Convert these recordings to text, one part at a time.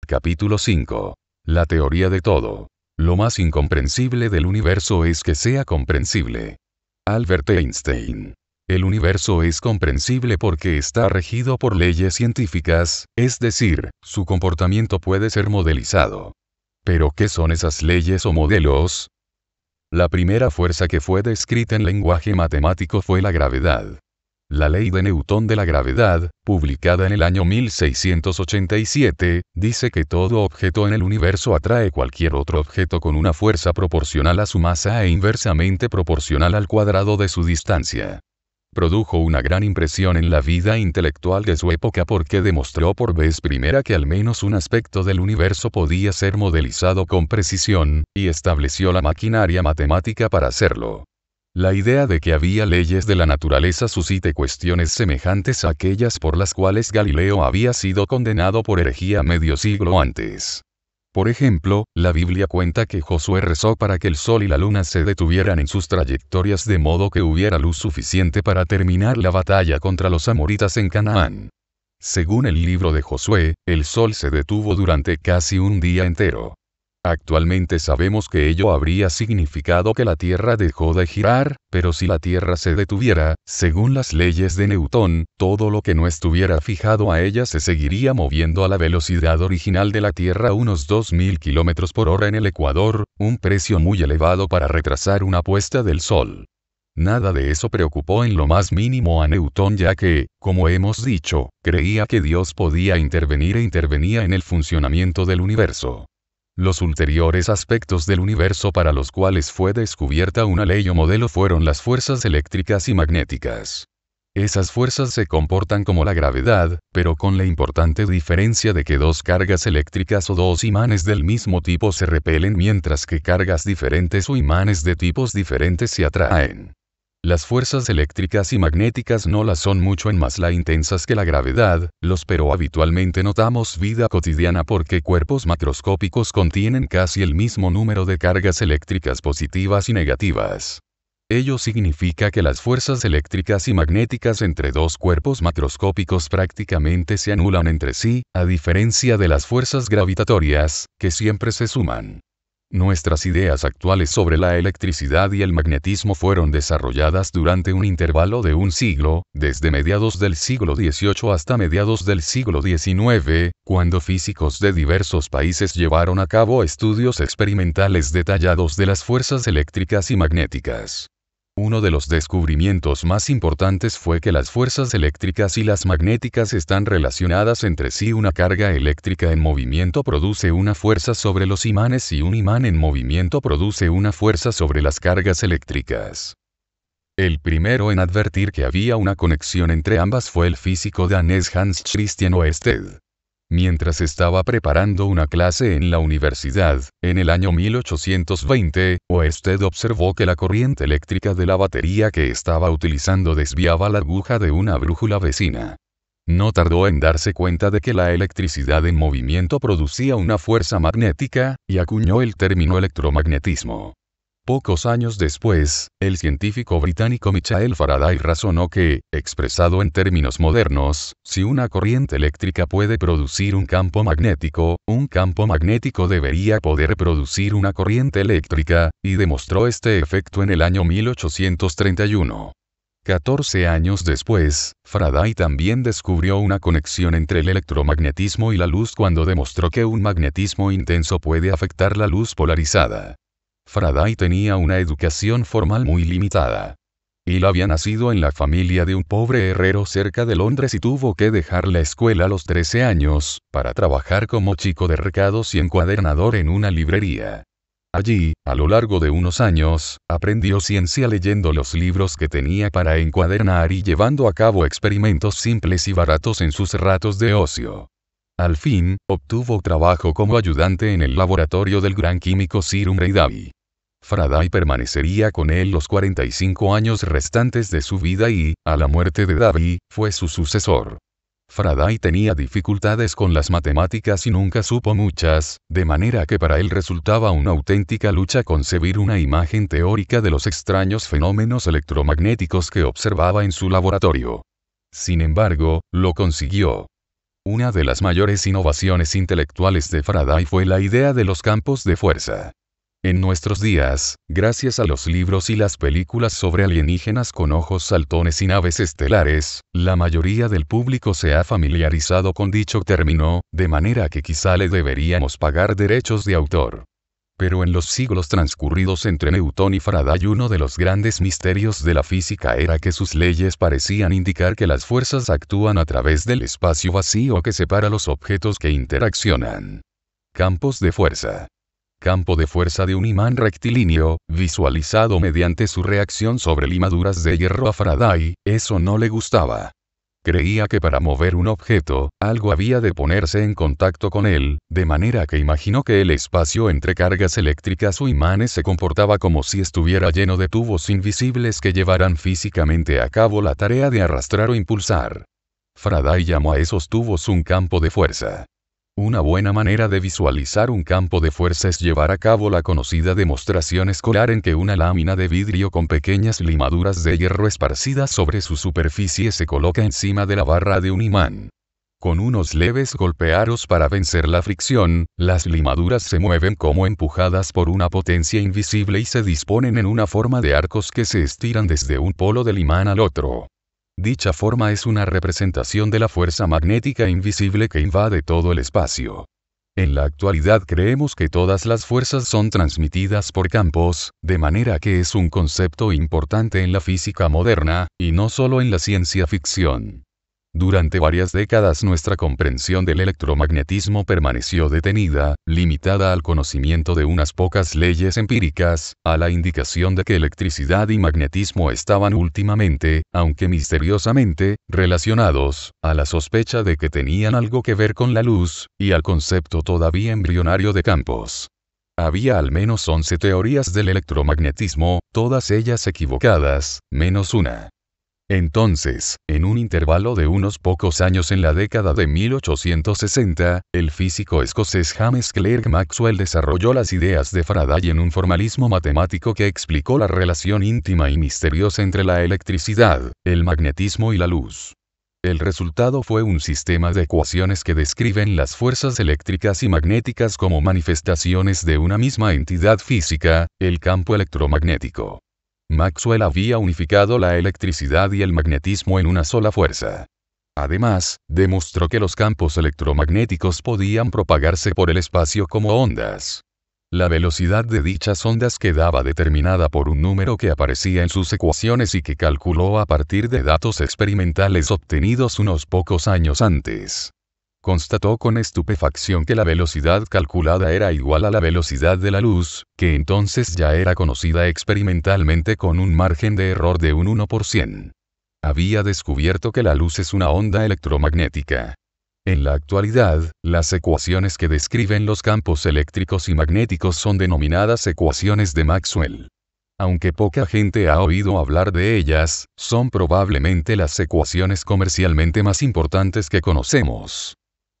Capítulo 5. La teoría de todo. Lo más incomprensible del universo es que sea comprensible. Albert Einstein. El universo es comprensible porque está regido por leyes científicas, es decir, su comportamiento puede ser modelizado. ¿Pero qué son esas leyes o modelos? La primera fuerza que fue descrita en lenguaje matemático fue la gravedad. La ley de Newton de la gravedad, publicada en el año 1687, dice que todo objeto en el universo atrae cualquier otro objeto con una fuerza proporcional a su masa e inversamente proporcional al cuadrado de su distancia. Produjo una gran impresión en la vida intelectual de su época porque demostró por vez primera que al menos un aspecto del universo podía ser modelizado con precisión, y estableció la maquinaria matemática para hacerlo. La idea de que había leyes de la naturaleza suscita cuestiones semejantes a aquellas por las cuales Galileo había sido condenado por herejía medio siglo antes. Por ejemplo, la Biblia cuenta que Josué rezó para que el sol y la luna se detuvieran en sus trayectorias de modo que hubiera luz suficiente para terminar la batalla contra los amoritas en Canaán. Según el libro de Josué, el sol se detuvo durante casi un día entero. Actualmente sabemos que ello habría significado que la Tierra dejó de girar, pero si la Tierra se detuviera, según las leyes de Newton, todo lo que no estuviera fijado a ella se seguiría moviendo a la velocidad original de la Tierra, unos 2000 km por hora en el Ecuador, un precio muy elevado para retrasar una puesta del sol. Nada de eso preocupó en lo más mínimo a Newton, ya que, como hemos dicho, creía que Dios podía intervenir e intervenía en el funcionamiento del universo. Los ulteriores aspectos del universo para los cuales fue descubierta una ley o modelo fueron las fuerzas eléctricas y magnéticas. Esas fuerzas se comportan como la gravedad, pero con la importante diferencia de que dos cargas eléctricas o dos imanes del mismo tipo se repelen mientras que cargas diferentes o imanes de tipos diferentes se atraen. Las fuerzas eléctricas y magnéticas no las son mucho en más la intensas que la gravedad, pero habitualmente notamos vida cotidiana porque cuerpos macroscópicos contienen casi el mismo número de cargas eléctricas positivas y negativas. Ello significa que las fuerzas eléctricas y magnéticas entre dos cuerpos macroscópicos prácticamente se anulan entre sí, a diferencia de las fuerzas gravitatorias, que siempre se suman. Nuestras ideas actuales sobre la electricidad y el magnetismo fueron desarrolladas durante un intervalo de un siglo, desde mediados del siglo XVIII hasta mediados del siglo XIX, cuando físicos de diversos países llevaron a cabo estudios experimentales detallados de las fuerzas eléctricas y magnéticas. Uno de los descubrimientos más importantes fue que las fuerzas eléctricas y las magnéticas están relacionadas entre sí. Una carga eléctrica en movimiento produce una fuerza sobre los imanes y un imán en movimiento produce una fuerza sobre las cargas eléctricas. El primero en advertir que había una conexión entre ambas fue el físico danés Hans Christian Ørsted. Mientras estaba preparando una clase en la universidad, en el año 1820, Ørsted observó que la corriente eléctrica de la batería que estaba utilizando desviaba la aguja de una brújula vecina. No tardó en darse cuenta de que la electricidad en movimiento producía una fuerza magnética, y acuñó el término electromagnetismo. Pocos años después, el científico británico Michael Faraday razonó que, expresado en términos modernos, si una corriente eléctrica puede producir un campo magnético debería poder producir una corriente eléctrica, y demostró este efecto en el año 1831. 14 años después, Faraday también descubrió una conexión entre el electromagnetismo y la luz cuando demostró que un magnetismo intenso puede afectar la luz polarizada. Faraday tenía una educación formal muy limitada. Él había nacido en la familia de un pobre herrero cerca de Londres y tuvo que dejar la escuela a los 13 años, para trabajar como chico de recados y encuadernador en una librería. Allí, a lo largo de unos años, aprendió ciencia leyendo los libros que tenía para encuadernar y llevando a cabo experimentos simples y baratos en sus ratos de ocio. Al fin, obtuvo trabajo como ayudante en el laboratorio del gran químico Sir Humphry Davy. Faraday permanecería con él los 45 años restantes de su vida y, a la muerte de Davy, fue su sucesor. Faraday tenía dificultades con las matemáticas y nunca supo muchas, de manera que para él resultaba una auténtica lucha concebir una imagen teórica de los extraños fenómenos electromagnéticos que observaba en su laboratorio. Sin embargo, lo consiguió. Una de las mayores innovaciones intelectuales de Faraday fue la idea de los campos de fuerza. En nuestros días, gracias a los libros y las películas sobre alienígenas con ojos saltones y naves estelares, la mayoría del público se ha familiarizado con dicho término, de manera que quizá le deberíamos pagar derechos de autor. Pero en los siglos transcurridos entre Newton y Faraday, uno de los grandes misterios de la física era que sus leyes parecían indicar que las fuerzas actúan a través del espacio vacío que separa los objetos que interaccionan. Campos de fuerza. Campo de fuerza de un imán rectilíneo, visualizado mediante su reacción sobre limaduras de hierro a Faraday, eso no le gustaba. Creía que para mover un objeto, algo había de ponerse en contacto con él, de manera que imaginó que el espacio entre cargas eléctricas o imanes se comportaba como si estuviera lleno de tubos invisibles que llevaran físicamente a cabo la tarea de arrastrar o impulsar. Faraday llamó a esos tubos un campo de fuerza. Una buena manera de visualizar un campo de fuerza es llevar a cabo la conocida demostración escolar en que una lámina de vidrio con pequeñas limaduras de hierro esparcidas sobre su superficie se coloca encima de la barra de un imán. Con unos leves golpearos para vencer la fricción, las limaduras se mueven como empujadas por una potencia invisible y se disponen en una forma de arcos que se estiran desde un polo del imán al otro. Dicha forma es una representación de la fuerza magnética invisible que invade todo el espacio. En la actualidad creemos que todas las fuerzas son transmitidas por campos, de manera que es un concepto importante en la física moderna, y no solo en la ciencia ficción. Durante varias décadas nuestra comprensión del electromagnetismo permaneció detenida, limitada al conocimiento de unas pocas leyes empíricas, a la indicación de que electricidad y magnetismo estaban últimamente, aunque misteriosamente, relacionados, a la sospecha de que tenían algo que ver con la luz, y al concepto todavía embrionario de campos. Había al menos 11 teorías del electromagnetismo, todas ellas equivocadas, menos una. Entonces, en un intervalo de unos pocos años en la década de 1860, el físico escocés James Clerk Maxwell desarrolló las ideas de Faraday en un formalismo matemático que explicó la relación íntima y misteriosa entre la electricidad, el magnetismo y la luz. El resultado fue un sistema de ecuaciones que describen las fuerzas eléctricas y magnéticas como manifestaciones de una misma entidad física, el campo electromagnético. Maxwell había unificado la electricidad y el magnetismo en una sola fuerza. Además, demostró que los campos electromagnéticos podían propagarse por el espacio como ondas. La velocidad de dichas ondas quedaba determinada por un número que aparecía en sus ecuaciones y que calculó a partir de datos experimentales obtenidos unos pocos años antes. Constató con estupefacción que la velocidad calculada era igual a la velocidad de la luz, que entonces ya era conocida experimentalmente con un margen de error de un 1%. Había descubierto que la luz es una onda electromagnética. En la actualidad, las ecuaciones que describen los campos eléctricos y magnéticos son denominadas ecuaciones de Maxwell. Aunque poca gente ha oído hablar de ellas, son probablemente las ecuaciones comercialmente más importantes que conocemos.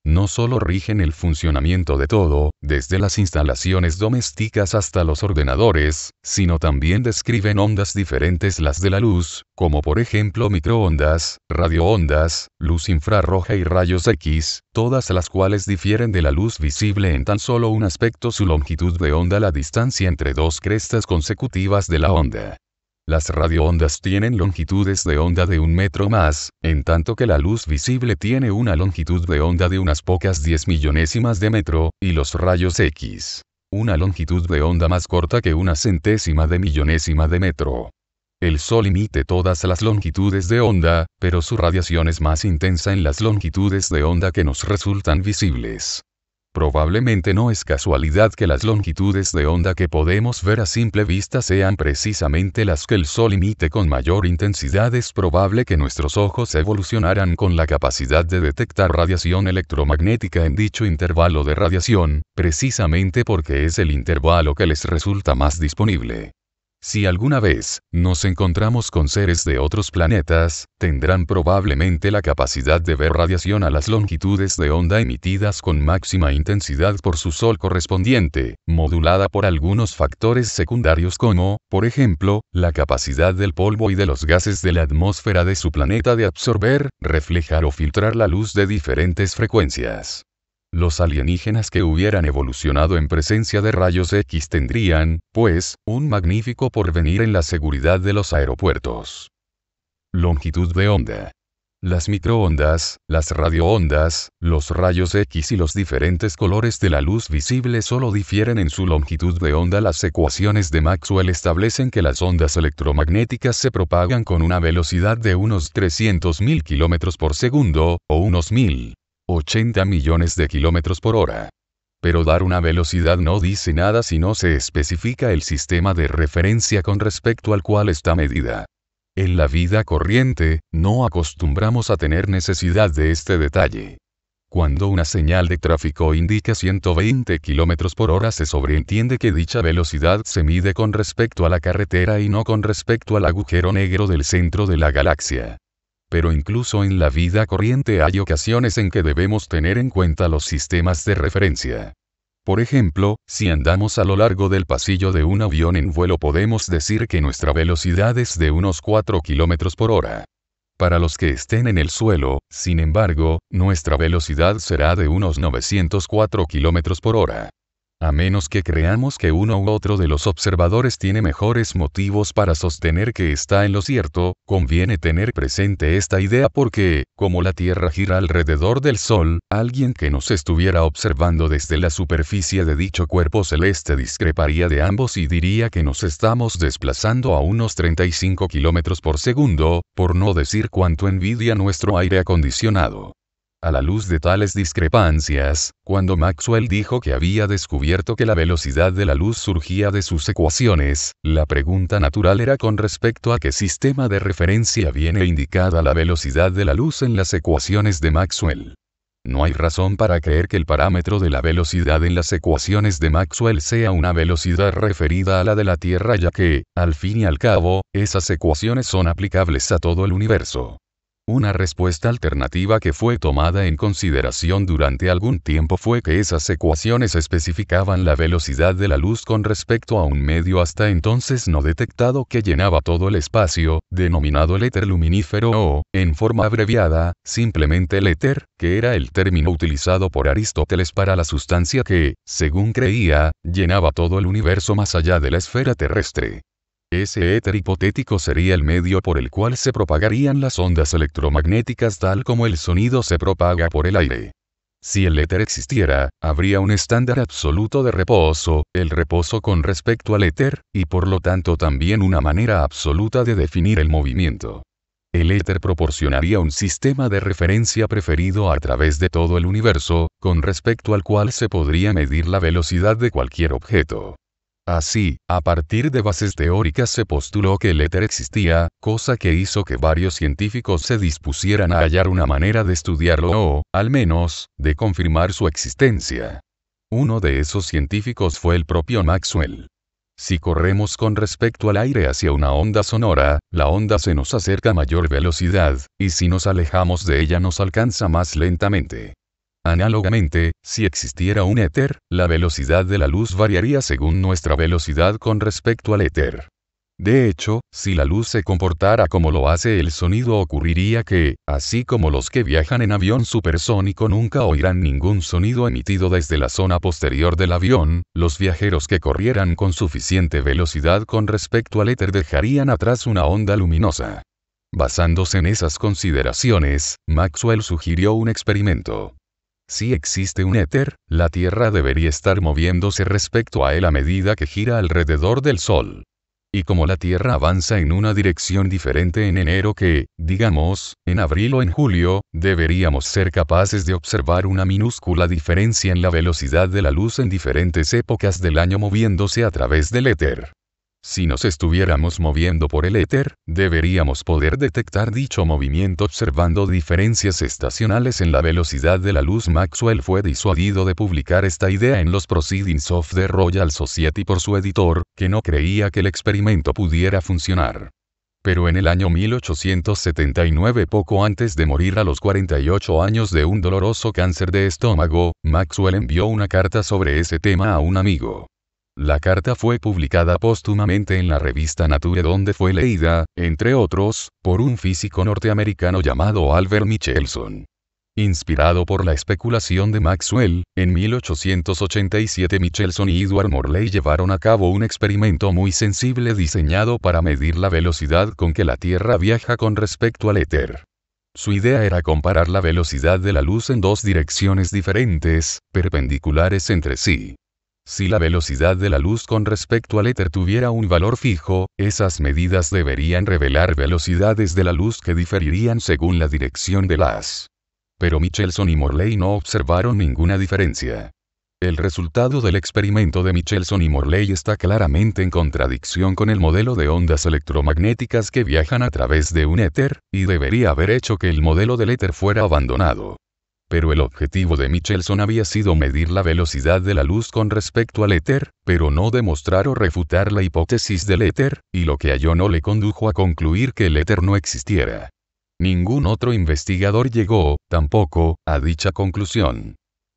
No solo rigen el funcionamiento de todo, desde las instalaciones domésticas hasta los ordenadores, sino también describen ondas diferentes las de la luz, como por ejemplo microondas, radioondas, luz infrarroja y rayos X, todas las cuales difieren de la luz visible en tan solo un aspecto: su longitud de onda, la distancia entre dos crestas consecutivas de la onda. Las radioondas tienen longitudes de onda de 1 metro más, en tanto que la luz visible tiene una longitud de onda de unas pocas 10 millonésimas de metro, y los rayos X, una longitud de onda más corta que una centésima de millonésima de metro. El Sol emite todas las longitudes de onda, pero su radiación es más intensa en las longitudes de onda que nos resultan visibles. Probablemente no es casualidad que las longitudes de onda que podemos ver a simple vista sean precisamente las que el Sol emite con mayor intensidad. Es probable que nuestros ojos evolucionaran con la capacidad de detectar radiación electromagnética en dicho intervalo de radiación, precisamente porque es el intervalo que les resulta más disponible. Si alguna vez nos encontramos con seres de otros planetas, tendrán probablemente la capacidad de ver radiación a las longitudes de onda emitidas con máxima intensidad por su sol correspondiente, modulada por algunos factores secundarios como, por ejemplo, la capacidad del polvo y de los gases de la atmósfera de su planeta de absorber, reflejar o filtrar la luz de diferentes frecuencias. Los alienígenas que hubieran evolucionado en presencia de rayos X tendrían, pues, un magnífico porvenir en la seguridad de los aeropuertos. Longitud de onda. Las microondas, las radioondas, los rayos X y los diferentes colores de la luz visible solo difieren en su longitud de onda. Las ecuaciones de Maxwell establecen que las ondas electromagnéticas se propagan con una velocidad de unos 300.000 km por segundo, o unos 1.080 millones de kilómetros por hora. Pero dar una velocidad no dice nada si no se especifica el sistema de referencia con respecto al cual está medida. En la vida corriente, no acostumbramos a tener necesidad de este detalle. Cuando una señal de tráfico indica 120 km por hora, se sobreentiende que dicha velocidad se mide con respecto a la carretera y no con respecto al agujero negro del centro de la galaxia. Pero incluso en la vida corriente hay ocasiones en que debemos tener en cuenta los sistemas de referencia. Por ejemplo, si andamos a lo largo del pasillo de un avión en vuelo, podemos decir que nuestra velocidad es de unos 4 km por hora. Para los que estén en el suelo, sin embargo, nuestra velocidad será de unos 904 km por hora. A menos que creamos que uno u otro de los observadores tiene mejores motivos para sostener que está en lo cierto, conviene tener presente esta idea porque, como la Tierra gira alrededor del Sol, alguien que nos estuviera observando desde la superficie de dicho cuerpo celeste discreparía de ambos y diría que nos estamos desplazando a unos 35 km por segundo, por no decir cuánto envidia nuestro aire acondicionado. A la luz de tales discrepancias, cuando Maxwell dijo que había descubierto que la velocidad de la luz surgía de sus ecuaciones, la pregunta natural era con respecto a qué sistema de referencia viene indicada la velocidad de la luz en las ecuaciones de Maxwell. No hay razón para creer que el parámetro de la velocidad en las ecuaciones de Maxwell sea una velocidad referida a la de la Tierra, ya que, al fin y al cabo, esas ecuaciones son aplicables a todo el universo. Una respuesta alternativa que fue tomada en consideración durante algún tiempo fue que esas ecuaciones especificaban la velocidad de la luz con respecto a un medio hasta entonces no detectado que llenaba todo el espacio, denominado el éter luminífero o, en forma abreviada, simplemente el éter, que era el término utilizado por Aristóteles para la sustancia que, según creía, llenaba todo el universo más allá de la esfera terrestre. Ese éter hipotético sería el medio por el cual se propagarían las ondas electromagnéticas tal como el sonido se propaga por el aire. Si el éter existiera, habría un estándar absoluto de reposo, el reposo con respecto al éter, y por lo tanto también una manera absoluta de definir el movimiento. El éter proporcionaría un sistema de referencia preferido a través de todo el universo, con respecto al cual se podría medir la velocidad de cualquier objeto. Así, a partir de bases teóricas se postuló que el éter existía, cosa que hizo que varios científicos se dispusieran a hallar una manera de estudiarlo o, al menos, de confirmar su existencia. Uno de esos científicos fue el propio Maxwell. Si corremos con respecto al aire hacia una onda sonora, la onda se nos acerca a mayor velocidad, y si nos alejamos de ella nos alcanza más lentamente. Análogamente, si existiera un éter, la velocidad de la luz variaría según nuestra velocidad con respecto al éter. De hecho, si la luz se comportara como lo hace el sonido, ocurriría que, así como los que viajan en avión supersónico nunca oirán ningún sonido emitido desde la zona posterior del avión, los viajeros que corrieran con suficiente velocidad con respecto al éter dejarían atrás una onda luminosa. Basándose en esas consideraciones, Maxwell sugirió un experimento. Si existe un éter, la Tierra debería estar moviéndose respecto a él a medida que gira alrededor del Sol. Y como la Tierra avanza en una dirección diferente en enero que, digamos, en abril o en julio, deberíamos ser capaces de observar una minúscula diferencia en la velocidad de la luz en diferentes épocas del año moviéndose a través del éter. Si nos estuviéramos moviendo por el éter, deberíamos poder detectar dicho movimiento observando diferencias estacionales en la velocidad de la luz. Maxwell fue disuadido de publicar esta idea en los Proceedings of the Royal Society por su editor, que no creía que el experimento pudiera funcionar. Pero en el año 1879, poco antes de morir a los 48 años de un doloroso cáncer de estómago, Maxwell envió una carta sobre ese tema a un amigo. La carta fue publicada póstumamente en la revista Nature, donde fue leída, entre otros, por un físico norteamericano llamado Albert Michelson. Inspirado por la especulación de Maxwell, en 1887 Michelson y Edward Morley llevaron a cabo un experimento muy sensible diseñado para medir la velocidad con que la Tierra viaja con respecto al éter. Su idea era comparar la velocidad de la luz en dos direcciones diferentes, perpendiculares entre sí. Si la velocidad de la luz con respecto al éter tuviera un valor fijo, esas medidas deberían revelar velocidades de la luz que diferirían según la dirección del haz. Pero Michelson y Morley no observaron ninguna diferencia. El resultado del experimento de Michelson y Morley está claramente en contradicción con el modelo de ondas electromagnéticas que viajan a través de un éter, y debería haber hecho que el modelo del éter fuera abandonado. Pero el objetivo de Michelson había sido medir la velocidad de la luz con respecto al éter, pero no demostrar o refutar la hipótesis del éter, y lo que halló no le condujo a concluir que el éter no existiera. Ningún otro investigador llegó, tampoco, a dicha conclusión.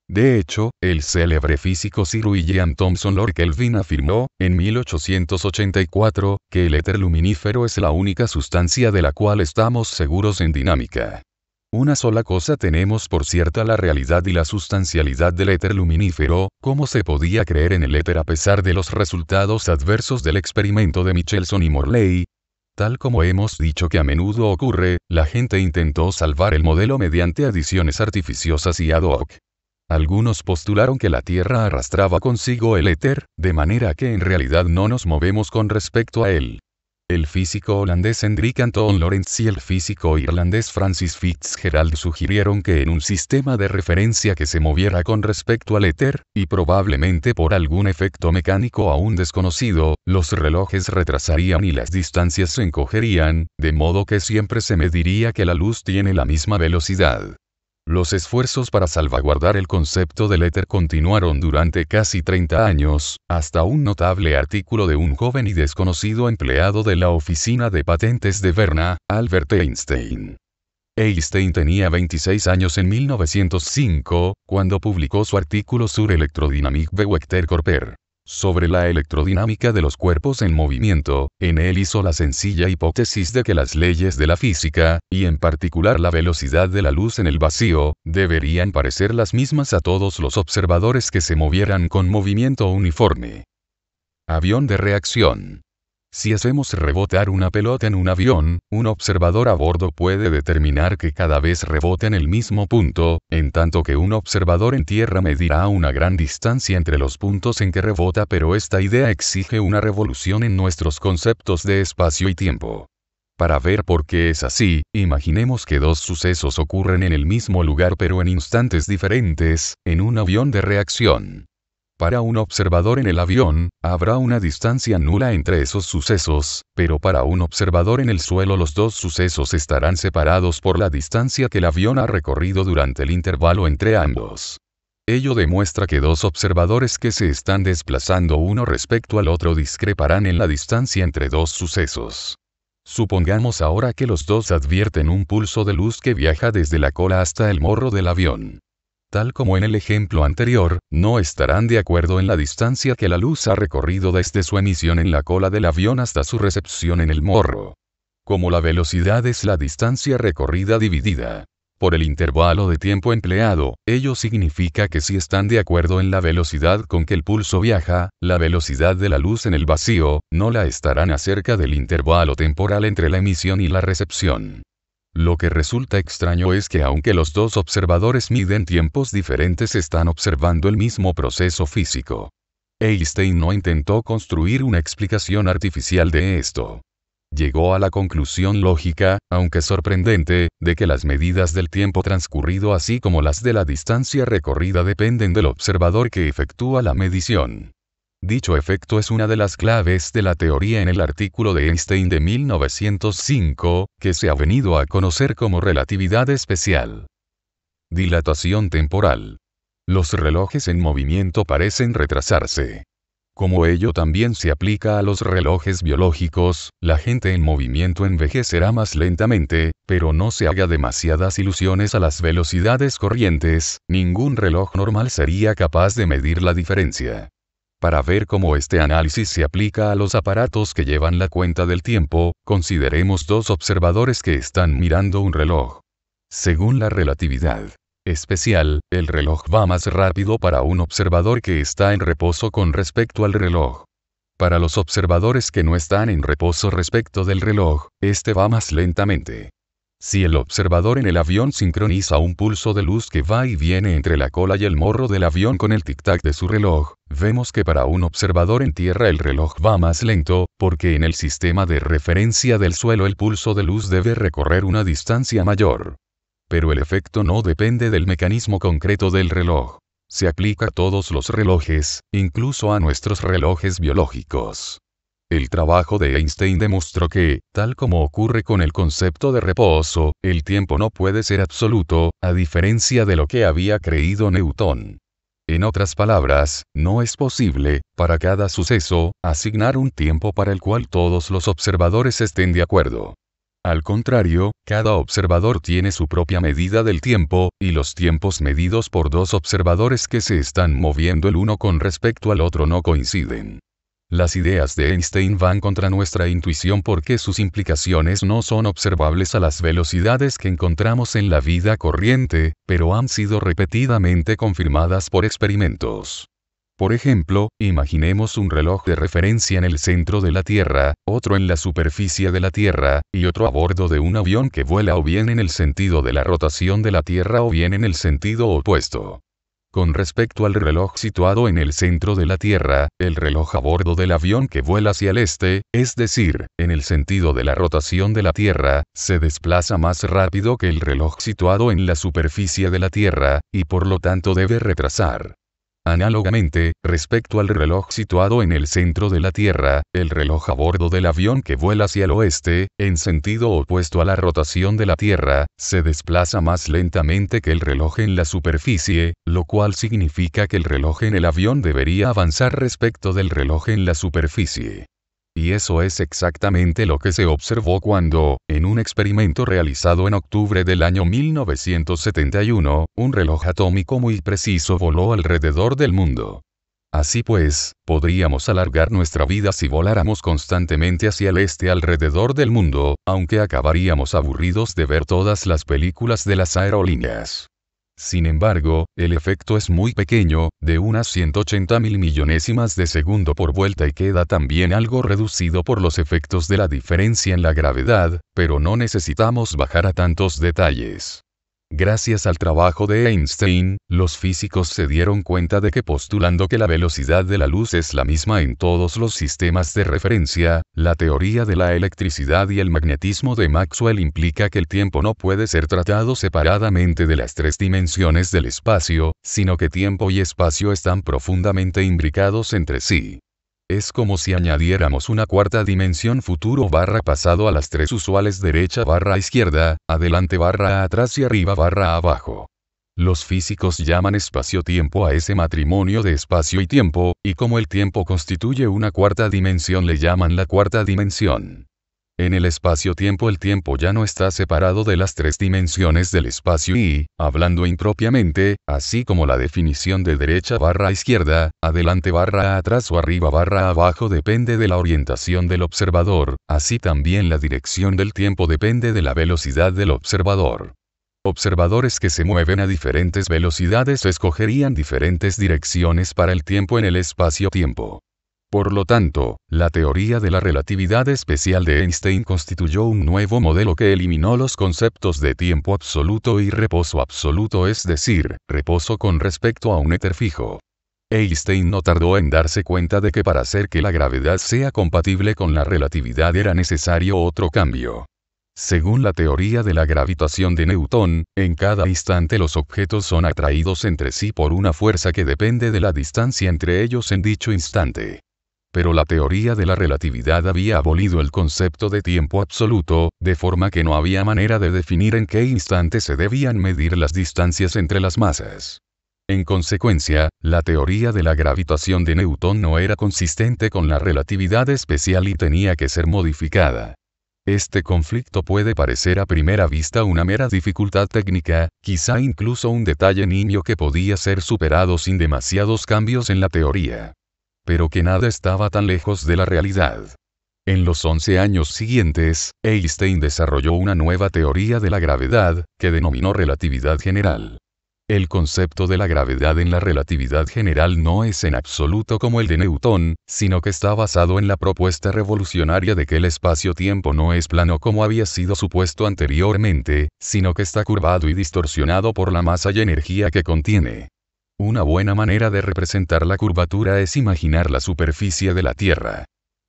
De hecho, el célebre físico Sir William Thomson Lord Kelvin afirmó, en 1884, que el éter luminífero es la única sustancia de la cual estamos seguros en dinámica. Una sola cosa tenemos por cierta: la realidad y la sustancialidad del éter luminífero. ¿Cómo se podía creer en el éter a pesar de los resultados adversos del experimento de Michelson y Morley? Tal como hemos dicho que a menudo ocurre, la gente intentó salvar el modelo mediante adiciones artificiosas y ad hoc. Algunos postularon que la Tierra arrastraba consigo el éter, de manera que en realidad no nos movemos con respecto a él. El físico holandés Hendrik Antoon Lorentz y el físico irlandés Francis Fitzgerald sugirieron que en un sistema de referencia que se moviera con respecto al éter, y probablemente por algún efecto mecánico aún desconocido, los relojes retrasarían y las distancias se encogerían, de modo que siempre se mediría que la luz tiene la misma velocidad. Los esfuerzos para salvaguardar el concepto del éter continuaron durante casi 30 años, hasta un notable artículo de un joven y desconocido empleado de la oficina de patentes de Berna, Albert Einstein. Einstein tenía 26 años en 1905, cuando publicó su artículo Sur Electrodynamique des Vecteurs Corporeels, sobre la electrodinámica de los cuerpos en movimiento. En él hizo la sencilla hipótesis de que las leyes de la física, y en particular la velocidad de la luz en el vacío, deberían parecer las mismas a todos los observadores que se movieran con movimiento uniforme. Avión de reacción. Si hacemos rebotar una pelota en un avión, un observador a bordo puede determinar que cada vez rebota en el mismo punto, en tanto que un observador en tierra medirá una gran distancia entre los puntos en que rebota. Pero esta idea exige una revolución en nuestros conceptos de espacio y tiempo. Para ver por qué es así, imaginemos que dos sucesos ocurren en el mismo lugar pero en instantes diferentes, en un avión de reacción. Para un observador en el avión, habrá una distancia nula entre esos sucesos, pero para un observador en el suelo los dos sucesos estarán separados por la distancia que el avión ha recorrido durante el intervalo entre ambos. Ello demuestra que dos observadores que se están desplazando uno respecto al otro discreparán en la distancia entre dos sucesos. Supongamos ahora que los dos advierten un pulso de luz que viaja desde la cola hasta el morro del avión. Tal como en el ejemplo anterior, no estarán de acuerdo en la distancia que la luz ha recorrido desde su emisión en la cola del avión hasta su recepción en el morro. Como la velocidad es la distancia recorrida dividida por el intervalo de tiempo empleado, ello significa que si están de acuerdo en la velocidad con que el pulso viaja, la velocidad de la luz en el vacío, no la estarán acerca del intervalo temporal entre la emisión y la recepción. Lo que resulta extraño es que aunque los dos observadores miden tiempos diferentes, están observando el mismo proceso físico. Einstein no intentó construir una explicación artificial de esto. Llegó a la conclusión lógica, aunque sorprendente, de que las medidas del tiempo transcurrido así como las de la distancia recorrida dependen del observador que efectúa la medición. Dicho efecto es una de las claves de la teoría en el artículo de Einstein de 1905, que se ha venido a conocer como relatividad especial. Dilatación temporal. Los relojes en movimiento parecen retrasarse. Como ello también se aplica a los relojes biológicos, la gente en movimiento envejecerá más lentamente, pero no se haga demasiadas ilusiones a las velocidades corrientes, ningún reloj normal sería capaz de medir la diferencia. Para ver cómo este análisis se aplica a los aparatos que llevan la cuenta del tiempo, consideremos dos observadores que están mirando un reloj. Según la relatividad especial, el reloj va más rápido para un observador que está en reposo con respecto al reloj. Para los observadores que no están en reposo respecto del reloj, este va más lentamente. Si el observador en el avión sincroniza un pulso de luz que va y viene entre la cola y el morro del avión con el tic-tac de su reloj, vemos que para un observador en tierra el reloj va más lento, porque en el sistema de referencia del suelo el pulso de luz debe recorrer una distancia mayor. Pero el efecto no depende del mecanismo concreto del reloj. Se aplica a todos los relojes, incluso a nuestros relojes biológicos. El trabajo de Einstein demostró que, tal como ocurre con el concepto de reposo, el tiempo no puede ser absoluto, a diferencia de lo que había creído Newton. En otras palabras, no es posible, para cada suceso, asignar un tiempo para el cual todos los observadores estén de acuerdo. Al contrario, cada observador tiene su propia medida del tiempo, y los tiempos medidos por dos observadores que se están moviendo el uno con respecto al otro no coinciden. Las ideas de Einstein van contra nuestra intuición porque sus implicaciones no son observables a las velocidades que encontramos en la vida corriente, pero han sido repetidamente confirmadas por experimentos. Por ejemplo, imaginemos un reloj de referencia en el centro de la Tierra, otro en la superficie de la Tierra, y otro a bordo de un avión que vuela o bien en el sentido de la rotación de la Tierra o bien en el sentido opuesto. Con respecto al reloj situado en el centro de la Tierra, el reloj a bordo del avión que vuela hacia el este, es decir, en el sentido de la rotación de la Tierra, se desplaza más rápido que el reloj situado en la superficie de la Tierra, y por lo tanto debe retrasar. Análogamente, respecto al reloj situado en el centro de la Tierra, el reloj a bordo del avión que vuela hacia el oeste, en sentido opuesto a la rotación de la Tierra, se desplaza más lentamente que el reloj en la superficie, lo cual significa que el reloj en el avión debería avanzar respecto del reloj en la superficie. Y eso es exactamente lo que se observó cuando, en un experimento realizado en octubre del año 1971, un reloj atómico muy preciso voló alrededor del mundo. Así pues, podríamos alargar nuestra vida si voláramos constantemente hacia el este alrededor del mundo, aunque acabaríamos aburridos de ver todas las películas de las aerolíneas. Sin embargo, el efecto es muy pequeño, de unas 180.000 millonésimas de segundo por vuelta y queda también algo reducido por los efectos de la diferencia en la gravedad, pero no necesitamos bajar a tantos detalles. Gracias al trabajo de Einstein, los físicos se dieron cuenta de que postulando que la velocidad de la luz es la misma en todos los sistemas de referencia, la teoría de la electricidad y el magnetismo de Maxwell implica que el tiempo no puede ser tratado separadamente de las tres dimensiones del espacio, sino que tiempo y espacio están profundamente imbricados entre sí. Es como si añadiéramos una cuarta dimensión futuro/pasado a las tres usuales derecha/izquierda, adelante/atrás y arriba/abajo. Los físicos llaman espacio-tiempo a ese matrimonio de espacio y tiempo, y como el tiempo constituye una cuarta dimensión le llaman la cuarta dimensión. En el espacio-tiempo el tiempo ya no está separado de las tres dimensiones del espacio y, hablando impropiamente, así como la definición de derecha/izquierda, adelante/atrás o arriba/abajo depende de la orientación del observador, así también la dirección del tiempo depende de la velocidad del observador. Observadores que se mueven a diferentes velocidades escogerían diferentes direcciones para el tiempo en el espacio-tiempo. Por lo tanto, la teoría de la relatividad especial de Einstein constituyó un nuevo modelo que eliminó los conceptos de tiempo absoluto y reposo absoluto, es decir, reposo con respecto a un éter fijo. Einstein no tardó en darse cuenta de que para hacer que la gravedad sea compatible con la relatividad era necesario otro cambio. Según la teoría de la gravitación de Newton, en cada instante los objetos son atraídos entre sí por una fuerza que depende de la distancia entre ellos en dicho instante. Pero la teoría de la relatividad había abolido el concepto de tiempo absoluto, de forma que no había manera de definir en qué instante se debían medir las distancias entre las masas. En consecuencia, la teoría de la gravitación de Newton no era consistente con la relatividad especial y tenía que ser modificada. Este conflicto puede parecer a primera vista una mera dificultad técnica, quizá incluso un detalle nimio que podía ser superado sin demasiados cambios en la teoría. Pero que nada estaba tan lejos de la realidad. En los 11 años siguientes, Einstein desarrolló una nueva teoría de la gravedad, que denominó relatividad general. El concepto de la gravedad en la relatividad general no es en absoluto como el de Newton, sino que está basado en la propuesta revolucionaria de que el espacio-tiempo no es plano como había sido supuesto anteriormente, sino que está curvado y distorsionado por la masa y energía que contiene. Una buena manera de representar la curvatura es imaginar la superficie de la Tierra.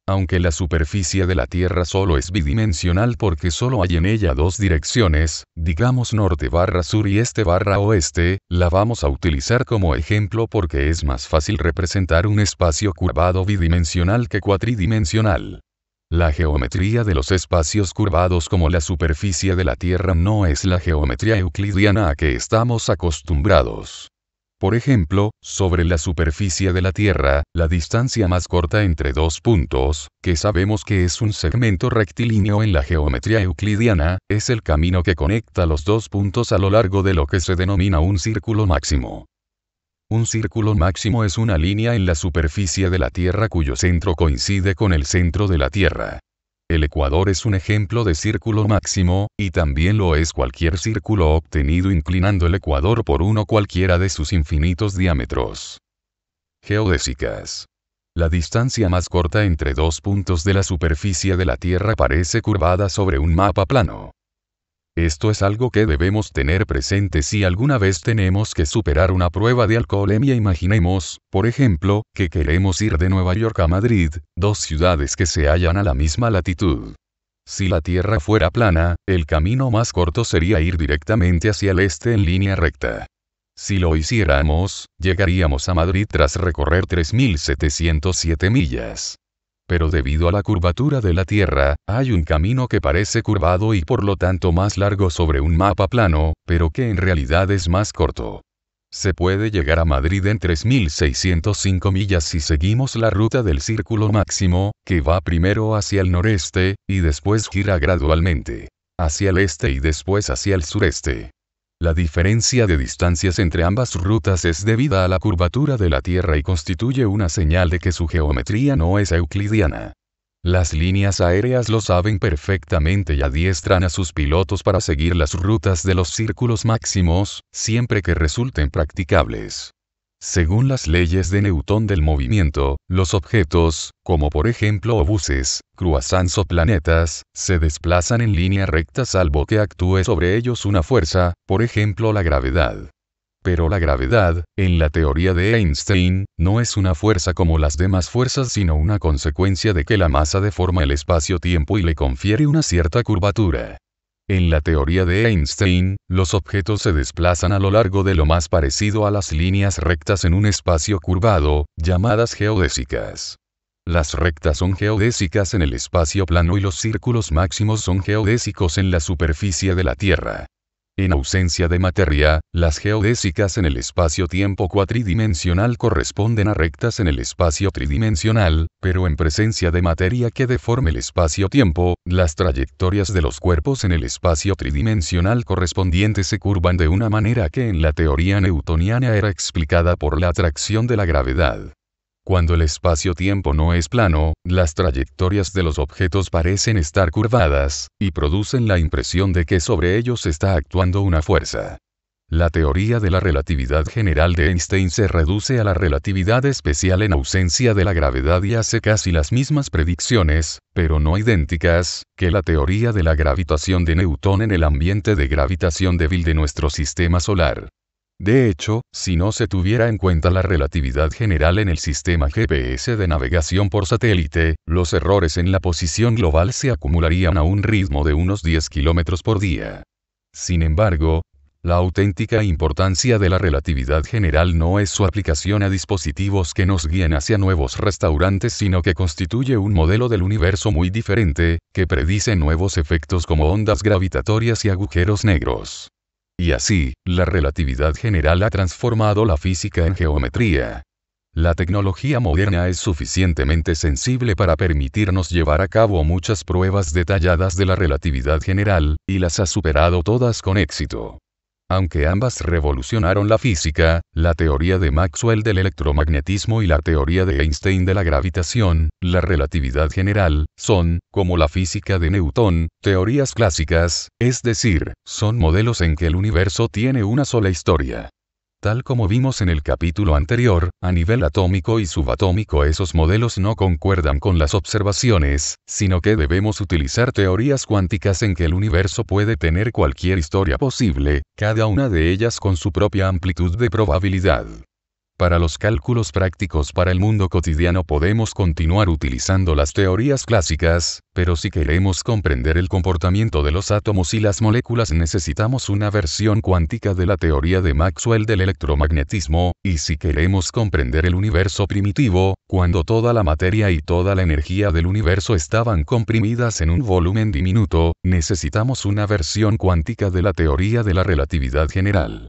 Aunque la superficie de la Tierra solo es bidimensional porque solo hay en ella dos direcciones, digamos norte/sur y este/oeste, la vamos a utilizar como ejemplo porque es más fácil representar un espacio curvado bidimensional que cuatridimensional. La geometría de los espacios curvados como la superficie de la Tierra no es la geometría euclidiana a que estamos acostumbrados. Por ejemplo, sobre la superficie de la Tierra, la distancia más corta entre dos puntos, que sabemos que es un segmento rectilíneo en la geometría euclidiana, es el camino que conecta los dos puntos a lo largo de lo que se denomina un círculo máximo. Un círculo máximo es una línea en la superficie de la Tierra cuyo centro coincide con el centro de la Tierra. El ecuador es un ejemplo de círculo máximo, y también lo es cualquier círculo obtenido inclinando el ecuador por uno cualquiera de sus infinitos diámetros. Geodésicas. La distancia más corta entre dos puntos de la superficie de la Tierra parece curvada sobre un mapa plano. Esto es algo que debemos tener presente si alguna vez tenemos que superar una prueba de alcoholemia. Imaginemos, por ejemplo, que queremos ir de Nueva York a Madrid, dos ciudades que se hallan a la misma latitud. Si la Tierra fuera plana, el camino más corto sería ir directamente hacia el este en línea recta. Si lo hiciéramos, llegaríamos a Madrid tras recorrer 3.707 millas. Pero debido a la curvatura de la Tierra, hay un camino que parece curvado y por lo tanto más largo sobre un mapa plano, pero que en realidad es más corto. Se puede llegar a Madrid en 3.605 millas si seguimos la ruta del círculo máximo, que va primero hacia el noreste, y después gira gradualmente hacia el este y después hacia el sureste. La diferencia de distancias entre ambas rutas es debida a la curvatura de la Tierra y constituye una señal de que su geometría no es euclidiana. Las líneas aéreas lo saben perfectamente y adiestran a sus pilotos para seguir las rutas de los círculos máximos, siempre que resulten practicables. Según las leyes de Newton del movimiento, los objetos, como por ejemplo obuses, croissants o planetas, se desplazan en línea recta salvo que actúe sobre ellos una fuerza, por ejemplo la gravedad. Pero la gravedad, en la teoría de Einstein, no es una fuerza como las demás fuerzas sino una consecuencia de que la masa deforma el espacio-tiempo y le confiere una cierta curvatura. En la teoría de Einstein, los objetos se desplazan a lo largo de lo más parecido a las líneas rectas en un espacio curvado, llamadas geodésicas. Las rectas son geodésicas en el espacio plano y los círculos máximos son geodésicos en la superficie de la Tierra. En ausencia de materia, las geodésicas en el espacio-tiempo cuatridimensional corresponden a rectas en el espacio tridimensional, pero en presencia de materia que deforme el espacio-tiempo, las trayectorias de los cuerpos en el espacio tridimensional correspondiente se curvan de una manera que en la teoría newtoniana era explicada por la atracción de la gravedad. Cuando el espacio-tiempo no es plano, las trayectorias de los objetos parecen estar curvadas, y producen la impresión de que sobre ellos está actuando una fuerza. La teoría de la relatividad general de Einstein se reduce a la relatividad especial en ausencia de la gravedad y hace casi las mismas predicciones, pero no idénticas, que la teoría de la gravitación de Newton en el ambiente de gravitación débil de nuestro sistema solar. De hecho, si no se tuviera en cuenta la relatividad general en el sistema GPS de navegación por satélite, los errores en la posición global se acumularían a un ritmo de unos 10 km por día. Sin embargo, la auténtica importancia de la relatividad general no es su aplicación a dispositivos que nos guíen hacia nuevos restaurantes, sino que constituye un modelo del universo muy diferente, que predice nuevos efectos como ondas gravitatorias y agujeros negros. Y así, la relatividad general ha transformado la física en geometría. La tecnología moderna es suficientemente sensible para permitirnos llevar a cabo muchas pruebas detalladas de la relatividad general, y las ha superado todas con éxito. Aunque ambas revolucionaron la física, la teoría de Maxwell del electromagnetismo y la teoría de Einstein de la gravitación, la relatividad general, son, como la física de Newton, teorías clásicas, es decir, son modelos en que el universo tiene una sola historia. Tal como vimos en el capítulo anterior, a nivel atómico y subatómico esos modelos no concuerdan con las observaciones, sino que debemos utilizar teorías cuánticas en que el universo puede tener cualquier historia posible, cada una de ellas con su propia amplitud de probabilidad. Para los cálculos prácticos para el mundo cotidiano podemos continuar utilizando las teorías clásicas, pero si queremos comprender el comportamiento de los átomos y las moléculas necesitamos una versión cuántica de la teoría de Maxwell del electromagnetismo, y si queremos comprender el universo primitivo, cuando toda la materia y toda la energía del universo estaban comprimidas en un volumen diminuto, necesitamos una versión cuántica de la teoría de la relatividad general.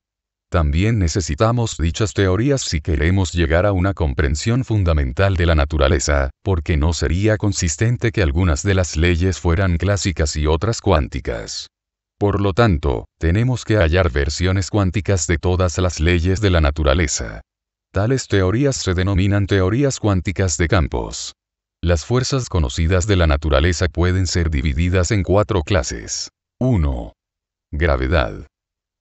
También necesitamos dichas teorías si queremos llegar a una comprensión fundamental de la naturaleza, porque no sería consistente que algunas de las leyes fueran clásicas y otras cuánticas. Por lo tanto, tenemos que hallar versiones cuánticas de todas las leyes de la naturaleza. Tales teorías se denominan teorías cuánticas de campos. Las fuerzas conocidas de la naturaleza pueden ser divididas en 4 clases. 1. Gravedad.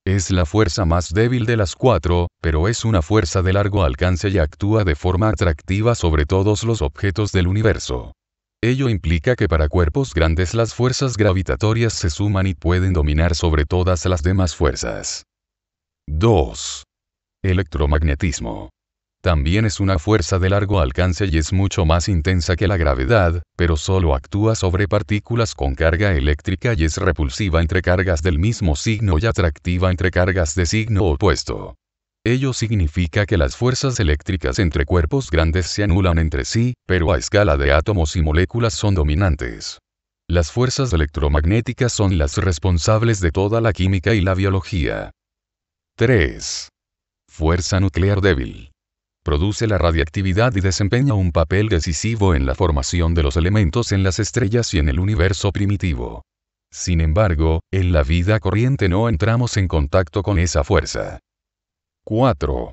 Es la fuerza más débil de las 4, pero es una fuerza de largo alcance y actúa de forma atractiva sobre todos los objetos del universo. Ello implica que para cuerpos grandes las fuerzas gravitatorias se suman y pueden dominar sobre todas las demás fuerzas. 2. Electromagnetismo. También es una fuerza de largo alcance y es mucho más intensa que la gravedad, pero solo actúa sobre partículas con carga eléctrica y es repulsiva entre cargas del mismo signo y atractiva entre cargas de signo opuesto. Ello significa que las fuerzas eléctricas entre cuerpos grandes se anulan entre sí, pero a escala de átomos y moléculas son dominantes. Las fuerzas electromagnéticas son las responsables de toda la química y la biología. 3. Fuerza nuclear débil. Produce la radiactividad y desempeña un papel decisivo en la formación de los elementos en las estrellas y en el universo primitivo. Sin embargo, en la vida corriente no entramos en contacto con esa fuerza. 4.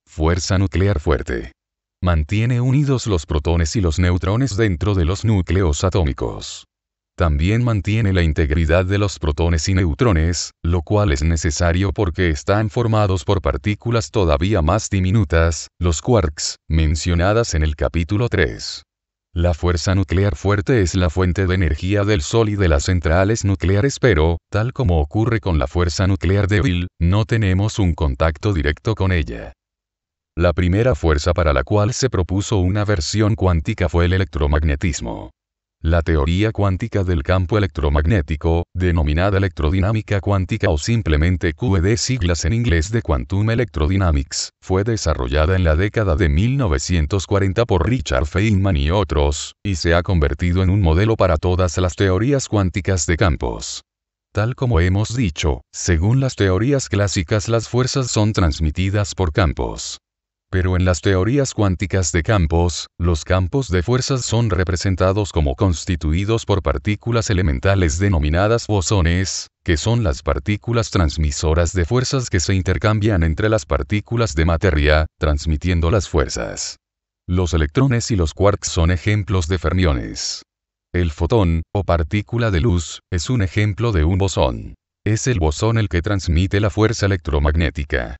Fuerza nuclear fuerte. Mantiene unidos los protones y los neutrones dentro de los núcleos atómicos. También mantiene la integridad de los protones y neutrones, lo cual es necesario porque están formados por partículas todavía más diminutas, los quarks, mencionadas en el capítulo 3. La fuerza nuclear fuerte es la fuente de energía del Sol y de las centrales nucleares, pero, tal como ocurre con la fuerza nuclear débil, no tenemos un contacto directo con ella. La primera fuerza para la cual se propuso una versión cuántica fue el electromagnetismo. La teoría cuántica del campo electromagnético, denominada electrodinámica cuántica o simplemente QED, siglas en inglés de Quantum Electrodynamics, fue desarrollada en la década de 1940 por Richard Feynman y otros, y se ha convertido en un modelo para todas las teorías cuánticas de campos. Tal como hemos dicho, según las teorías clásicas las fuerzas son transmitidas por campos. Pero en las teorías cuánticas de campos, los campos de fuerzas son representados como constituidos por partículas elementales denominadas bosones, que son las partículas transmisoras de fuerzas que se intercambian entre las partículas de materia, transmitiendo las fuerzas. Los electrones y los quarks son ejemplos de fermiones. El fotón, o partícula de luz, es un ejemplo de un bosón. Es el bosón el que transmite la fuerza electromagnética.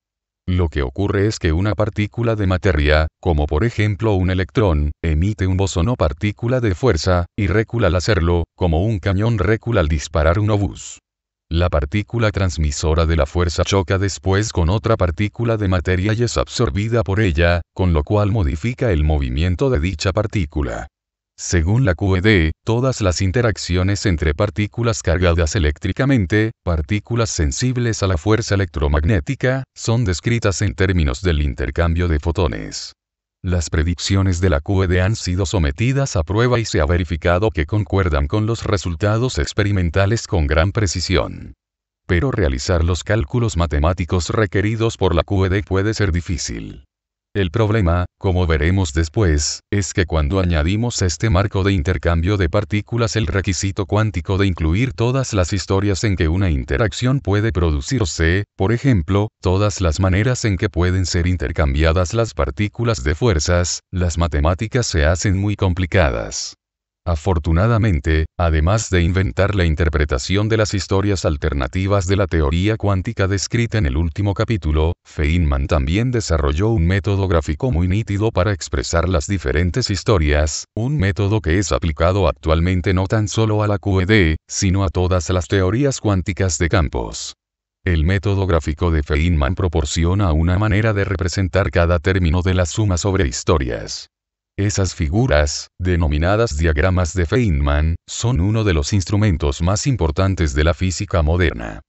Lo que ocurre es que una partícula de materia, como por ejemplo un electrón, emite un bosón o partícula de fuerza, y recula al hacerlo, como un cañón recula al disparar un obús. La partícula transmisora de la fuerza choca después con otra partícula de materia y es absorbida por ella, con lo cual modifica el movimiento de dicha partícula. Según la QED, todas las interacciones entre partículas cargadas eléctricamente, partículas sensibles a la fuerza electromagnética, son descritas en términos del intercambio de fotones. Las predicciones de la QED han sido sometidas a prueba y se ha verificado que concuerdan con los resultados experimentales con gran precisión. Pero realizar los cálculos matemáticos requeridos por la QED puede ser difícil. El problema, como veremos después, es que cuando añadimos a este marco de intercambio de partículas el requisito cuántico de incluir todas las historias en que una interacción puede producirse, por ejemplo, todas las maneras en que pueden ser intercambiadas las partículas de fuerzas, las matemáticas se hacen muy complicadas. Afortunadamente, además de inventar la interpretación de las historias alternativas de la teoría cuántica descrita en el último capítulo, Feynman también desarrolló un método gráfico muy nítido para expresar las diferentes historias, un método que es aplicado actualmente no tan solo a la QED, sino a todas las teorías cuánticas de campos. El método gráfico de Feynman proporciona una manera de representar cada término de la suma sobre historias. Esas figuras, denominadas diagramas de Feynman, son uno de los instrumentos más importantes de la física moderna.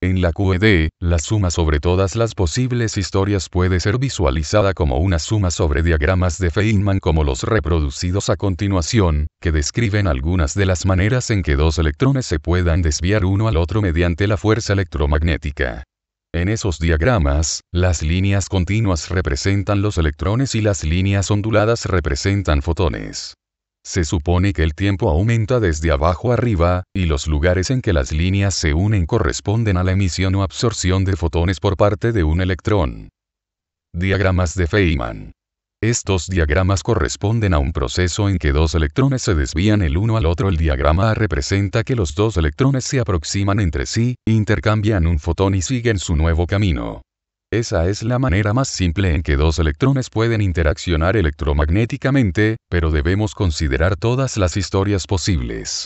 En la QED, la suma sobre todas las posibles historias puede ser visualizada como una suma sobre diagramas de Feynman como los reproducidos a continuación, que describen algunas de las maneras en que dos electrones se puedan desviar uno al otro mediante la fuerza electromagnética. En esos diagramas, las líneas continuas representan los electrones y las líneas onduladas representan fotones. Se supone que el tiempo aumenta desde abajo arriba, y los lugares en que las líneas se unen corresponden a la emisión o absorción de fotones por parte de un electrón. Diagramas de Feynman. Estos diagramas corresponden a un proceso en que dos electrones se desvían el uno al otro. El diagrama A representa que los dos electrones se aproximan entre sí, intercambian un fotón y siguen su nuevo camino. Esa es la manera más simple en que dos electrones pueden interaccionar electromagnéticamente, pero debemos considerar todas las historias posibles.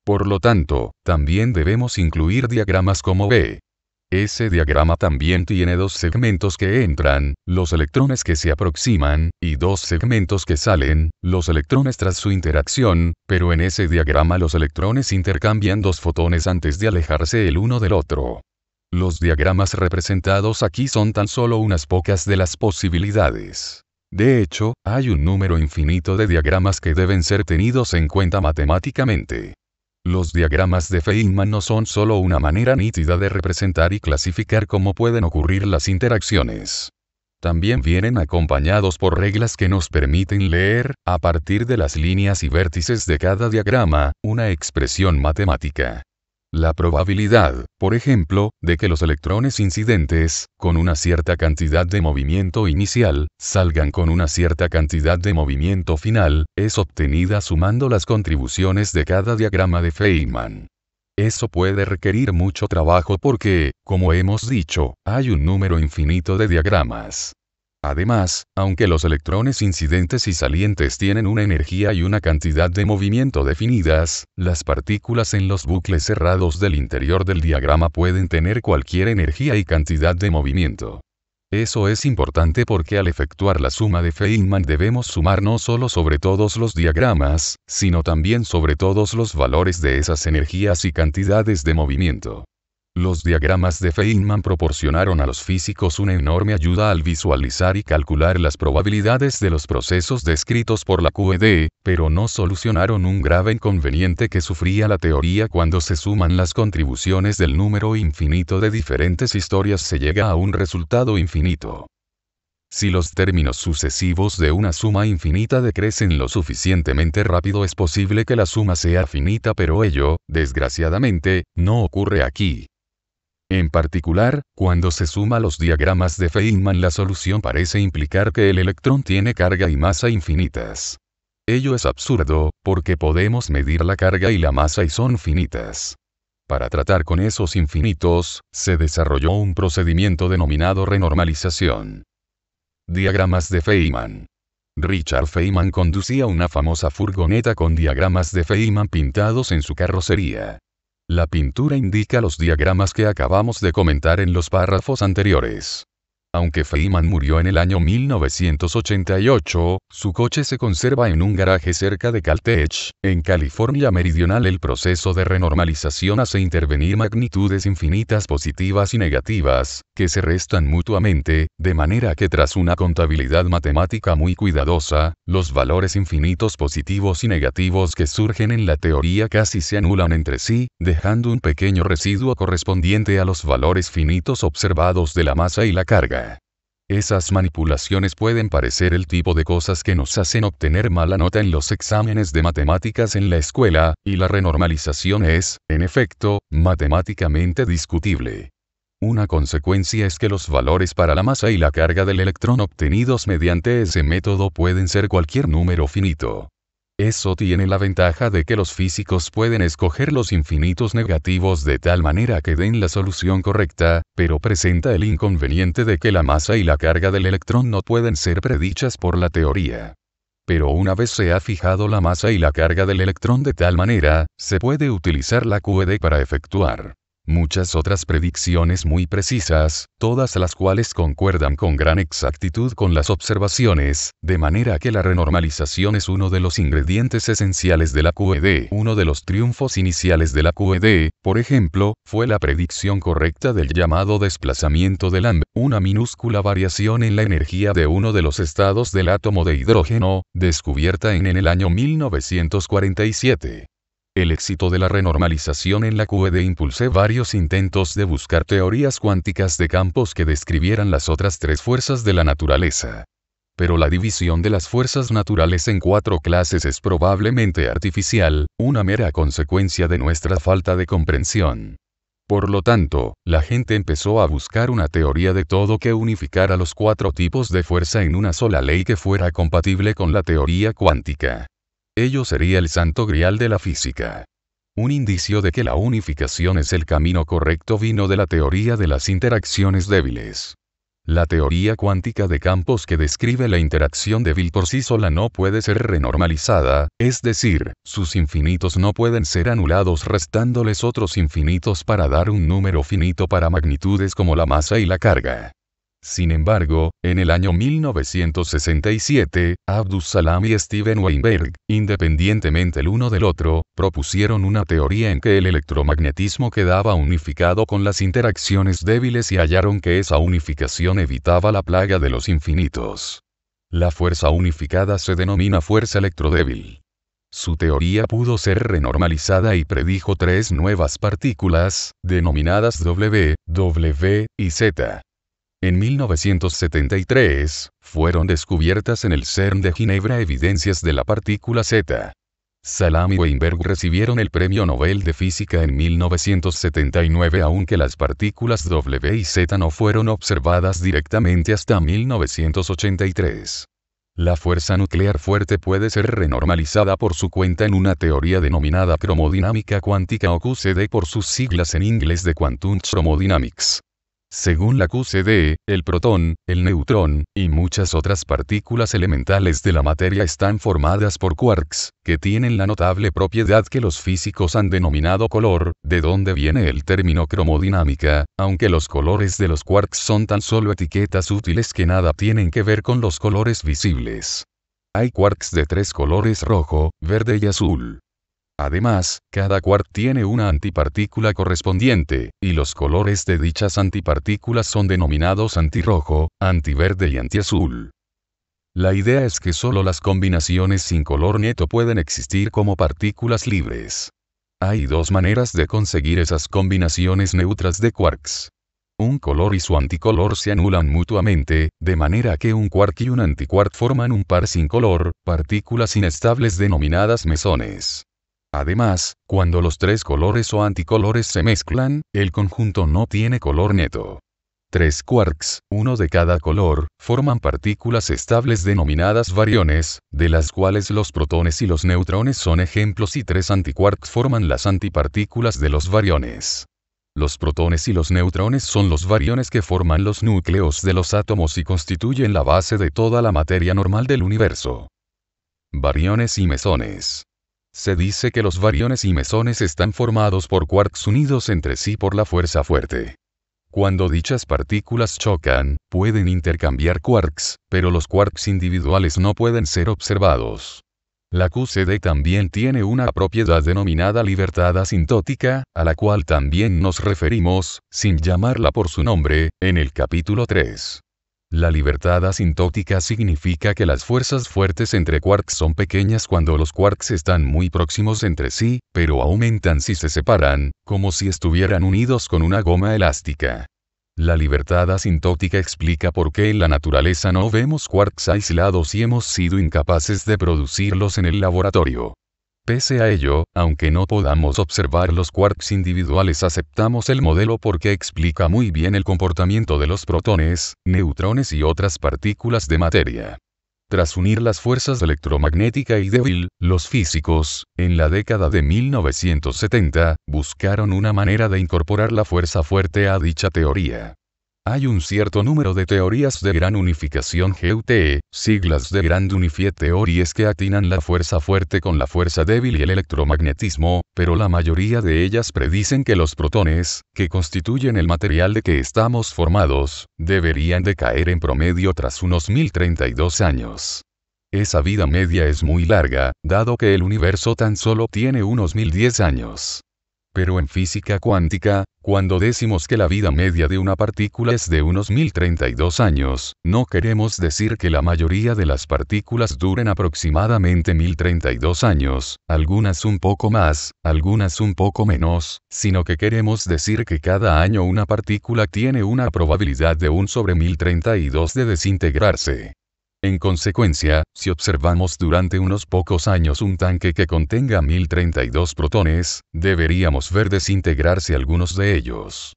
Por lo tanto, también debemos incluir diagramas como B. Ese diagrama también tiene dos segmentos que entran, los electrones que se aproximan, y dos segmentos que salen, los electrones tras su interacción, pero en ese diagrama los electrones intercambian dos fotones antes de alejarse el uno del otro. Los diagramas representados aquí son tan solo unas pocas de las posibilidades. De hecho, hay un número infinito de diagramas que deben ser tenidos en cuenta matemáticamente. Los diagramas de Feynman no son solo una manera nítida de representar y clasificar cómo pueden ocurrir las interacciones. También vienen acompañados por reglas que nos permiten leer, a partir de las líneas y vértices de cada diagrama, una expresión matemática. La probabilidad, por ejemplo, de que los electrones incidentes, con una cierta cantidad de movimiento inicial, salgan con una cierta cantidad de movimiento final, es obtenida sumando las contribuciones de cada diagrama de Feynman. Eso puede requerir mucho trabajo porque, como hemos dicho, hay un número infinito de diagramas. Además, aunque los electrones incidentes y salientes tienen una energía y una cantidad de movimiento definidas, las partículas en los bucles cerrados del interior del diagrama pueden tener cualquier energía y cantidad de movimiento. Eso es importante porque al efectuar la suma de Feynman debemos sumar no solo sobre todos los diagramas, sino también sobre todos los valores de esas energías y cantidades de movimiento. Los diagramas de Feynman proporcionaron a los físicos una enorme ayuda al visualizar y calcular las probabilidades de los procesos descritos por la QED, pero no solucionaron un grave inconveniente que sufría la teoría cuando se suman las contribuciones del número infinito de diferentes historias se llega a un resultado infinito. Si los términos sucesivos de una suma infinita decrecen lo suficientemente rápido es posible que la suma sea finita, pero ello, desgraciadamente, no ocurre aquí. En particular, cuando se suma los diagramas de Feynman la solución parece implicar que el electrón tiene carga y masa infinitas. Ello es absurdo, porque podemos medir la carga y la masa y son finitas. Para tratar con esos infinitos, se desarrolló un procedimiento denominado renormalización. Diagramas de Feynman. Richard Feynman conducía una famosa furgoneta con diagramas de Feynman pintados en su carrocería. La pintura indica los diagramas que acabamos de comentar en los párrafos anteriores. Aunque Feynman murió en el año 1988, su coche se conserva en un garaje cerca de Caltech, en California Meridional. El proceso de renormalización hace intervenir magnitudes infinitas positivas y negativas, que se restan mutuamente, de manera que tras una contabilidad matemática muy cuidadosa, los valores infinitos positivos y negativos que surgen en la teoría casi se anulan entre sí, dejando un pequeño residuo correspondiente a los valores finitos observados de la masa y la carga. Esas manipulaciones pueden parecer el tipo de cosas que nos hacen obtener mala nota en los exámenes de matemáticas en la escuela, y la renormalización es, en efecto, matemáticamente discutible. Una consecuencia es que los valores para la masa y la carga del electrón obtenidos mediante ese método pueden ser cualquier número finito. Eso tiene la ventaja de que los físicos pueden escoger los infinitos negativos de tal manera que den la solución correcta, pero presenta el inconveniente de que la masa y la carga del electrón no pueden ser predichas por la teoría. Pero una vez se ha fijado la masa y la carga del electrón de tal manera, se puede utilizar la QED para efectuar muchas otras predicciones muy precisas, todas las cuales concuerdan con gran exactitud con las observaciones, de manera que la renormalización es uno de los ingredientes esenciales de la QED. Uno de los triunfos iniciales de la QED, por ejemplo, fue la predicción correcta del llamado desplazamiento de Lamb, una minúscula variación en la energía de uno de los estados del átomo de hidrógeno, descubierta en el año 1947. El éxito de la renormalización en la QED impulsó varios intentos de buscar teorías cuánticas de campos que describieran las otras tres fuerzas de la naturaleza. Pero la división de las fuerzas naturales en 4 clases es probablemente artificial, una mera consecuencia de nuestra falta de comprensión. Por lo tanto, la gente empezó a buscar una teoría de todo que unificara los 4 tipos de fuerza en una sola ley que fuera compatible con la teoría cuántica. Ello sería el santo grial de la física. Un indicio de que la unificación es el camino correcto vino de la teoría de las interacciones débiles. La teoría cuántica de campos que describe la interacción débil por sí sola no puede ser renormalizada, es decir, sus infinitos no pueden ser anulados restándoles otros infinitos para dar un número finito para magnitudes como la masa y la carga. Sin embargo, en el año 1967, Abdus Salam y Steven Weinberg, independientemente el uno del otro, propusieron una teoría en que el electromagnetismo quedaba unificado con las interacciones débiles y hallaron que esa unificación evitaba la plaga de los infinitos. La fuerza unificada se denomina fuerza electrodébil. Su teoría pudo ser renormalizada y predijo 3 nuevas partículas, denominadas W, W y Z. En 1973, fueron descubiertas en el CERN de Ginebra evidencias de la partícula Z. Salam y Weinberg recibieron el Premio Nobel de Física en 1979 aunque las partículas W y Z no fueron observadas directamente hasta 1983. La fuerza nuclear fuerte puede ser renormalizada por su cuenta en una teoría denominada cromodinámica cuántica o QCD por sus siglas en inglés de Quantum Chromodynamics. Según la QCD, el protón, el neutrón, y muchas otras partículas elementales de la materia están formadas por quarks, que tienen la notable propiedad que los físicos han denominado color, de donde viene el término cromodinámica, aunque los colores de los quarks son tan solo etiquetas útiles que nada tienen que ver con los colores visibles. Hay quarks de 3 colores: rojo, verde y azul. Además, cada quark tiene una antipartícula correspondiente, y los colores de dichas antipartículas son denominados antirrojo, antiverde y antiazul. La idea es que solo las combinaciones sin color neto pueden existir como partículas libres. Hay 2 maneras de conseguir esas combinaciones neutras de quarks. Un color y su anticolor se anulan mutuamente, de manera que un quark y un antiquark forman un par sin color, partículas inestables denominadas mesones. Además, cuando los 3 colores o anticolores se mezclan, el conjunto no tiene color neto. 3 quarks, uno de cada color, forman partículas estables denominadas variones, de las cuales los protones y los neutrones son ejemplos y 3 antiquarks forman las antipartículas de los variones. Los protones y los neutrones son los variones que forman los núcleos de los átomos y constituyen la base de toda la materia normal del universo. Variones y mesones. Se dice que los bariones y mesones están formados por quarks unidos entre sí por la fuerza fuerte. Cuando dichas partículas chocan, pueden intercambiar quarks, pero los quarks individuales no pueden ser observados. La QCD también tiene una propiedad denominada libertad asintótica, a la cual también nos referimos, sin llamarla por su nombre, en el capítulo 3. La libertad asintótica significa que las fuerzas fuertes entre quarks son pequeñas cuando los quarks están muy próximos entre sí, pero aumentan si se separan, como si estuvieran unidos con una goma elástica. La libertad asintótica explica por qué en la naturaleza no vemos quarks aislados y hemos sido incapaces de producirlos en el laboratorio. Pese a ello, aunque no podamos observar los quarks individuales, aceptamos el modelo porque explica muy bien el comportamiento de los protones, neutrones y otras partículas de materia. Tras unir las fuerzas electromagnética y débil, los físicos, en la década de 1970, buscaron una manera de incorporar la fuerza fuerte a dicha teoría. Hay un cierto número de teorías de gran unificación GUT, siglas de Grand Unified Theories, que atinan la fuerza fuerte con la fuerza débil y el electromagnetismo, pero la mayoría de ellas predicen que los protones, que constituyen el material de que estamos formados, deberían de caer en promedio tras unos 1032 años. Esa vida media es muy larga, dado que el universo tan solo tiene unos 1010 años. Pero en física cuántica, cuando decimos que la vida media de una partícula es de unos 1032 años, no queremos decir que la mayoría de las partículas duren aproximadamente 1032 años, algunas un poco más, algunas un poco menos, sino que queremos decir que cada año una partícula tiene una probabilidad de 1 sobre 1032 de desintegrarse. En consecuencia, si observamos durante unos pocos años un tanque que contenga 1032 protones, deberíamos ver desintegrarse algunos de ellos.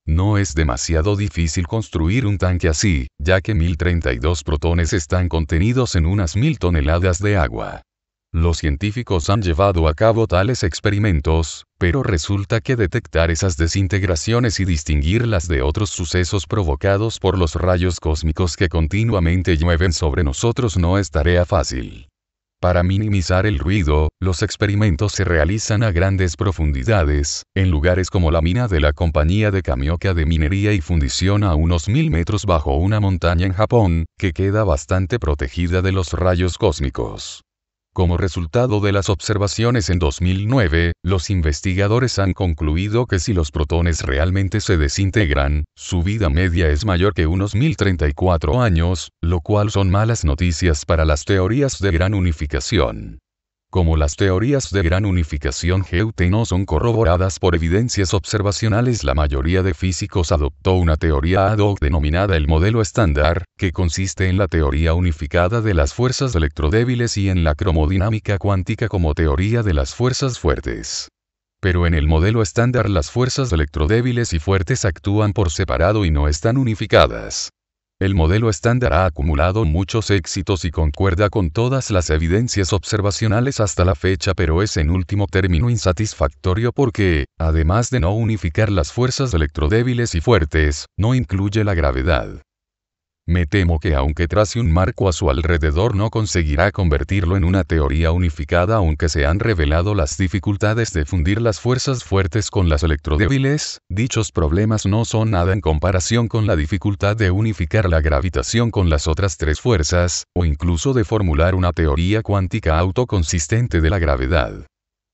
No es demasiado difícil construir un tanque así, ya que 1032 protones están contenidos en unas 1000 toneladas de agua. Los científicos han llevado a cabo tales experimentos, pero resulta que detectar esas desintegraciones y distinguirlas de otros sucesos provocados por los rayos cósmicos que continuamente llueven sobre nosotros no es tarea fácil. Para minimizar el ruido, los experimentos se realizan a grandes profundidades, en lugares como la mina de la compañía de Kamioka de minería y fundición a unos 1000 metros bajo una montaña en Japón, que queda bastante protegida de los rayos cósmicos. Como resultado de las observaciones en 2009, los investigadores han concluido que si los protones realmente se desintegran, su vida media es mayor que unos 1034 años, lo cual son malas noticias para las teorías de gran unificación. Como las teorías de gran unificación GUT no son corroboradas por evidencias observacionales, la mayoría de físicos adoptó una teoría ad hoc denominada el modelo estándar, que consiste en la teoría unificada de las fuerzas electrodébiles y en la cromodinámica cuántica como teoría de las fuerzas fuertes. Pero en el modelo estándar las fuerzas electrodébiles y fuertes actúan por separado y no están unificadas. El modelo estándar ha acumulado muchos éxitos y concuerda con todas las evidencias observacionales hasta la fecha, pero es en último término insatisfactorio porque, además de no unificar las fuerzas electrodébiles y fuertes, no incluye la gravedad. Me temo que aunque trace un marco a su alrededor no conseguirá convertirlo en una teoría unificada, aunque se han revelado las dificultades de fundir las fuerzas fuertes con las electrodébiles. Dichos problemas no son nada en comparación con la dificultad de unificar la gravitación con las otras tres fuerzas, o incluso de formular una teoría cuántica autoconsistente de la gravedad.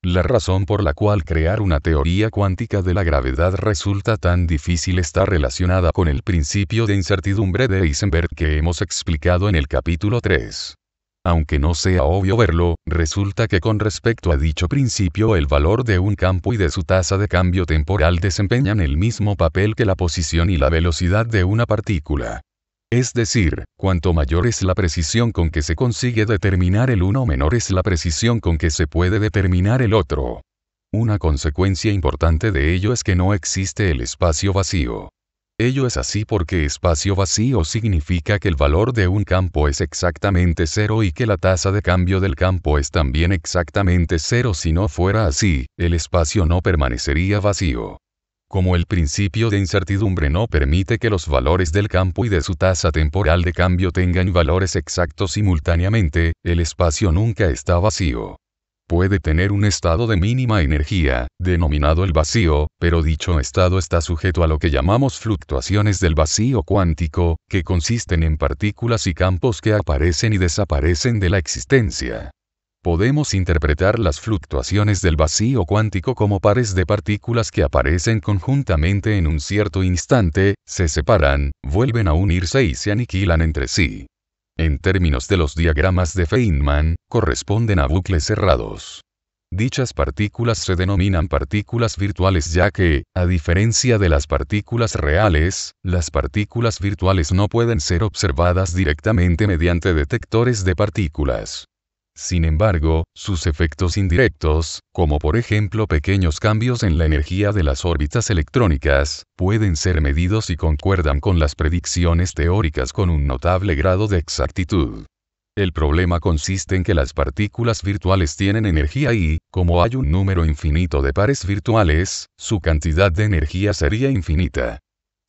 La razón por la cual crear una teoría cuántica de la gravedad resulta tan difícil está relacionada con el principio de incertidumbre de Heisenberg que hemos explicado en el capítulo 3. Aunque no sea obvio verlo, resulta que con respecto a dicho principio el valor de un campo y de su tasa de cambio temporal desempeñan el mismo papel que la posición y la velocidad de una partícula. Es decir, cuanto mayor es la precisión con que se consigue determinar el uno, menor es la precisión con que se puede determinar el otro. Una consecuencia importante de ello es que no existe el espacio vacío. Ello es así porque espacio vacío significa que el valor de un campo es exactamente cero y que la tasa de cambio del campo es también exactamente cero. Si no fuera así, el espacio no permanecería vacío. Como el principio de incertidumbre no permite que los valores del campo y de su tasa temporal de cambio tengan valores exactos simultáneamente, el espacio nunca está vacío. puede tener un estado de mínima energía, denominado el vacío, pero dicho estado está sujeto a lo que llamamos fluctuaciones del vacío cuántico, que consisten en partículas y campos que aparecen y desaparecen de la existencia. Podemos interpretar las fluctuaciones del vacío cuántico como pares de partículas que aparecen conjuntamente en un cierto instante, se separan, vuelven a unirse y se aniquilan entre sí. En términos de los diagramas de Feynman, corresponden a bucles cerrados. Dichas partículas se denominan partículas virtuales ya que, a diferencia de las partículas reales, las partículas virtuales no pueden ser observadas directamente mediante detectores de partículas. Sin embargo, sus efectos indirectos, como por ejemplo pequeños cambios en la energía de las órbitas electrónicas, pueden ser medidos y concuerdan con las predicciones teóricas con un notable grado de exactitud. El problema consiste en que las partículas virtuales tienen energía y, como hay un número infinito de pares virtuales, su cantidad de energía sería infinita.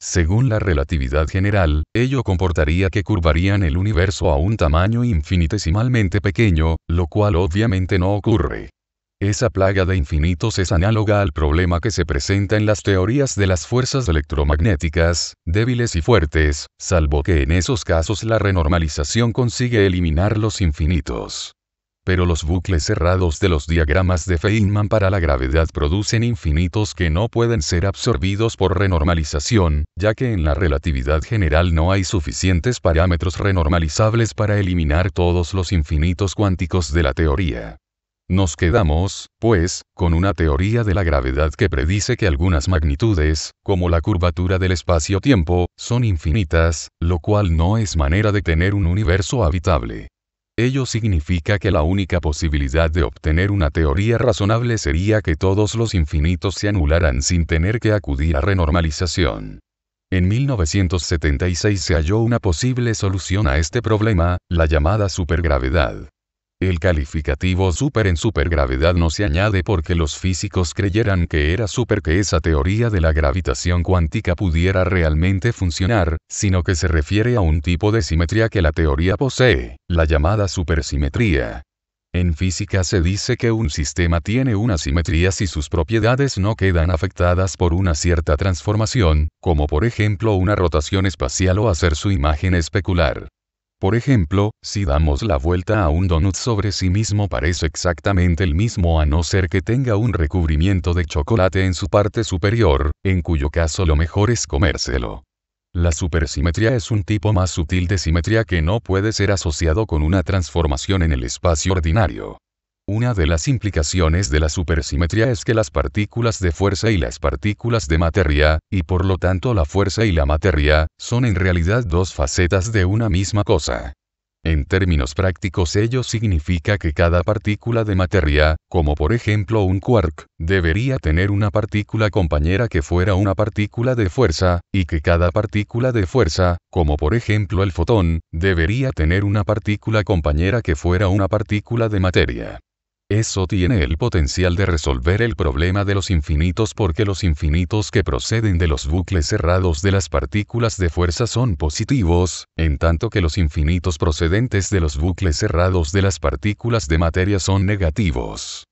Según la relatividad general, ello comportaría que curvarían el universo a un tamaño infinitesimalmente pequeño, lo cual obviamente no ocurre. Esa plaga de infinitos es análoga al problema que se presenta en las teorías de las fuerzas electromagnéticas, débiles y fuertes, salvo que en esos casos la renormalización consigue eliminar los infinitos. Pero los bucles cerrados de los diagramas de Feynman para la gravedad producen infinitos que no pueden ser absorbidos por renormalización, ya que en la relatividad general no hay suficientes parámetros renormalizables para eliminar todos los infinitos cuánticos de la teoría. Nos quedamos, pues, con una teoría de la gravedad que predice que algunas magnitudes, como la curvatura del espacio-tiempo, son infinitas, lo cual no es manera de tener un universo habitable. Ello significa que la única posibilidad de obtener una teoría razonable sería que todos los infinitos se anularan sin tener que acudir a renormalización. En 1976 se halló una posible solución a este problema, la llamada supergravedad. El calificativo super en supergravedad no se añade porque los físicos creyeran que era super que esa teoría de la gravitación cuántica pudiera realmente funcionar, sino que se refiere a un tipo de simetría que la teoría posee, la llamada supersimetría. En física se dice que un sistema tiene una simetría si sus propiedades no quedan afectadas por una cierta transformación, como por ejemplo una rotación espacial o hacer su imagen especular. Por ejemplo, si damos la vuelta a un donut sobre sí mismo parece exactamente el mismo a no ser que tenga un recubrimiento de chocolate en su parte superior, en cuyo caso lo mejor es comérselo. La supersimetría es un tipo más sutil de simetría que no puede ser asociado con una transformación en el espacio ordinario. Una de las implicaciones de la supersimetría es que las partículas de fuerza y las partículas de materia, y por lo tanto la fuerza y la materia, son en realidad dos facetas de una misma cosa. En términos prácticos ello significa que cada partícula de materia, como por ejemplo un quark, debería tener una partícula compañera que fuera una partícula de fuerza, y que cada partícula de fuerza, como por ejemplo el fotón, debería tener una partícula compañera que fuera una partícula de materia. Eso tiene el potencial de resolver el problema de los infinitos porque los infinitos que proceden de los bucles cerrados de las partículas de fuerza son positivos, en tanto que los infinitos procedentes de los bucles cerrados de las partículas de materia son negativos.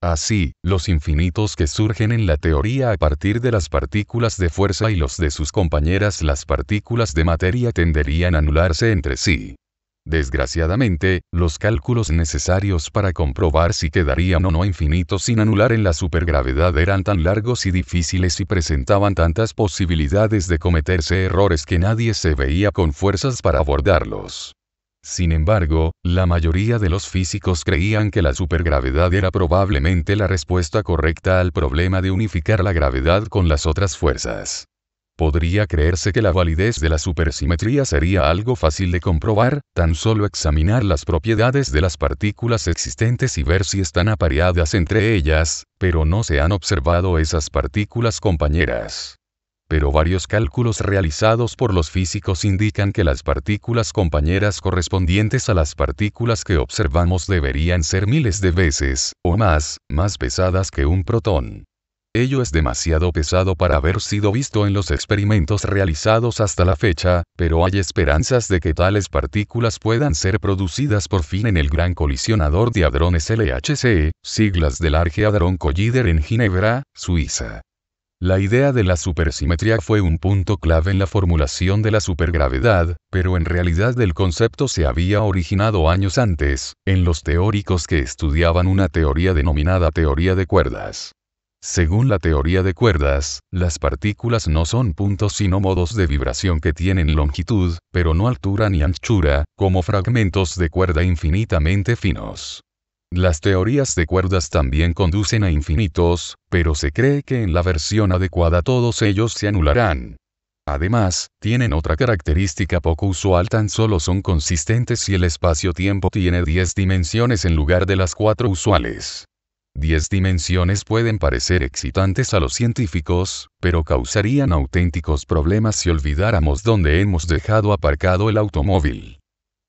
Así, los infinitos que surgen en la teoría a partir de las partículas de fuerza y los de sus compañeras las partículas de materia tenderían a anularse entre sí. Desgraciadamente, los cálculos necesarios para comprobar si quedarían o no infinitos sin anular en la supergravedad eran tan largos y difíciles y presentaban tantas posibilidades de cometerse errores que nadie se veía con fuerzas para abordarlos. Sin embargo, la mayoría de los físicos creían que la supergravedad era probablemente la respuesta correcta al problema de unificar la gravedad con las otras fuerzas. Podría creerse que la validez de la supersimetría sería algo fácil de comprobar, tan solo examinar las propiedades de las partículas existentes y ver si están apareadas entre ellas, pero no se han observado esas partículas compañeras. Pero varios cálculos realizados por los físicos indican que las partículas compañeras correspondientes a las partículas que observamos deberían ser miles de veces, o más pesadas que un protón. Ello es demasiado pesado para haber sido visto en los experimentos realizados hasta la fecha, pero hay esperanzas de que tales partículas puedan ser producidas por fin en el Gran Colisionador de Hadrones LHC, siglas del Large Hadron Collider en Ginebra, Suiza. La idea de la supersimetría fue un punto clave en la formulación de la supergravedad, pero en realidad el concepto se había originado años antes, en los teóricos que estudiaban una teoría denominada teoría de cuerdas. Según la teoría de cuerdas, las partículas no son puntos sino modos de vibración que tienen longitud, pero no altura ni anchura, como fragmentos de cuerda infinitamente finos. Las teorías de cuerdas también conducen a infinitos, pero se cree que en la versión adecuada todos ellos se anularán. Además, tienen otra característica poco usual: tan solo son consistentes si el espacio-tiempo tiene 10 dimensiones en lugar de las 4 usuales. 10 dimensiones pueden parecer excitantes a los científicos, pero causarían auténticos problemas si olvidáramos dónde hemos dejado aparcado el automóvil.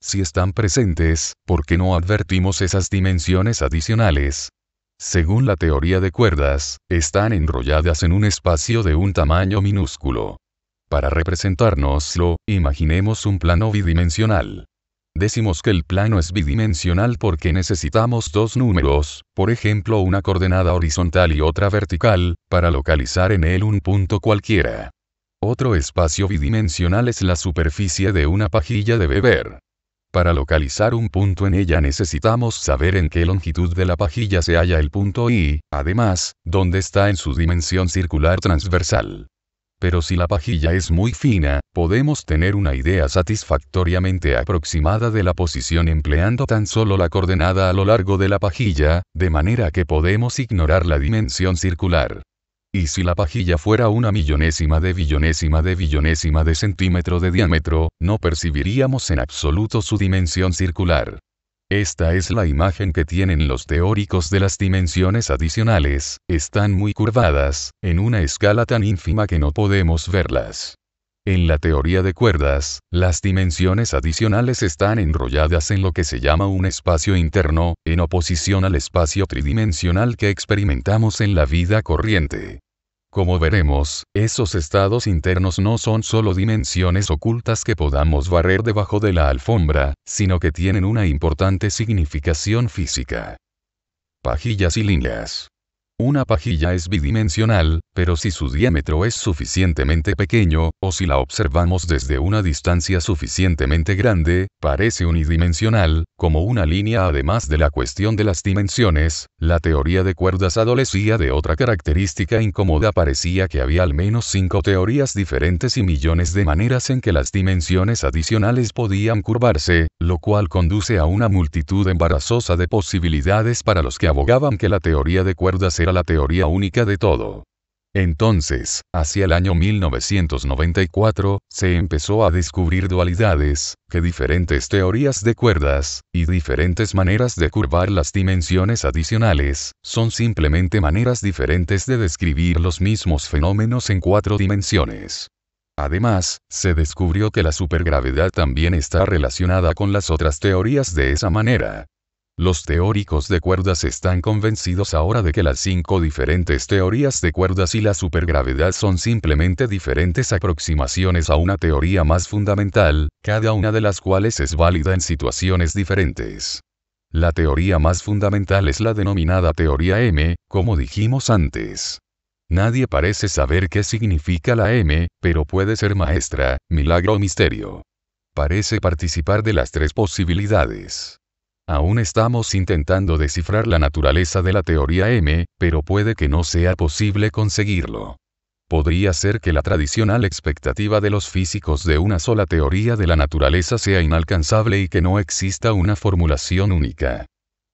Si están presentes, ¿por qué no advertimos esas dimensiones adicionales? Según la teoría de cuerdas, están enrolladas en un espacio de un tamaño minúsculo. Para representárnoslo, imaginemos un plano bidimensional. Decimos que el plano es bidimensional porque necesitamos dos números, por ejemplo una coordenada horizontal y otra vertical, para localizar en él un punto cualquiera. Otro espacio bidimensional es la superficie de una pajilla de beber. Para localizar un punto en ella necesitamos saber en qué longitud de la pajilla se halla el punto y, además, dónde está en su dimensión circular transversal. Pero si la pajilla es muy fina, podemos tener una idea satisfactoriamente aproximada de la posición empleando tan solo la coordenada a lo largo de la pajilla, de manera que podemos ignorar la dimensión circular. Y si la pajilla fuera una millonésima de billonésima de billonésima de centímetro de diámetro, no percibiríamos en absoluto su dimensión circular. Esta es la imagen que tienen los teóricos de las dimensiones adicionales: están muy curvadas, en una escala tan ínfima que no podemos verlas. En la teoría de cuerdas, las dimensiones adicionales están enrolladas en lo que se llama un espacio interno, en oposición al espacio tridimensional que experimentamos en la vida corriente. Como veremos, esos estados internos no son solo dimensiones ocultas que podamos barrer debajo de la alfombra, sino que tienen una importante significación física. Pajillas y líneas. Una pajilla es bidimensional, pero si su diámetro es suficientemente pequeño, o si la observamos desde una distancia suficientemente grande, parece unidimensional, como una línea. Además de la cuestión de las dimensiones, la teoría de cuerdas adolecía de otra característica incómoda: parecía que había al menos 5 teorías diferentes y millones de maneras en que las dimensiones adicionales podían curvarse, lo cual conduce a una multitud embarazosa de posibilidades para los que abogaban que la teoría de cuerdas era la teoría única de todo. Entonces, hacia el año 1994, se empezó a descubrir dualidades, que diferentes teorías de cuerdas, y diferentes maneras de curvar las dimensiones adicionales, son simplemente maneras diferentes de describir los mismos fenómenos en 4 dimensiones. Además, se descubrió que la supergravedad también está relacionada con las otras teorías de esa manera. Los teóricos de cuerdas están convencidos ahora de que las 5 diferentes teorías de cuerdas y la supergravedad son simplemente diferentes aproximaciones a una teoría más fundamental, cada una de las cuales es válida en situaciones diferentes. La teoría más fundamental es la denominada teoría M, como dijimos antes. Nadie parece saber qué significa la M, pero puede ser maestra, milagro o misterio. Parece participar de las 3 posibilidades. Aún estamos intentando descifrar la naturaleza de la teoría M, pero puede que no sea posible conseguirlo. Podría ser que la tradicional expectativa de los físicos de una sola teoría de la naturaleza sea inalcanzable y que no exista una formulación única.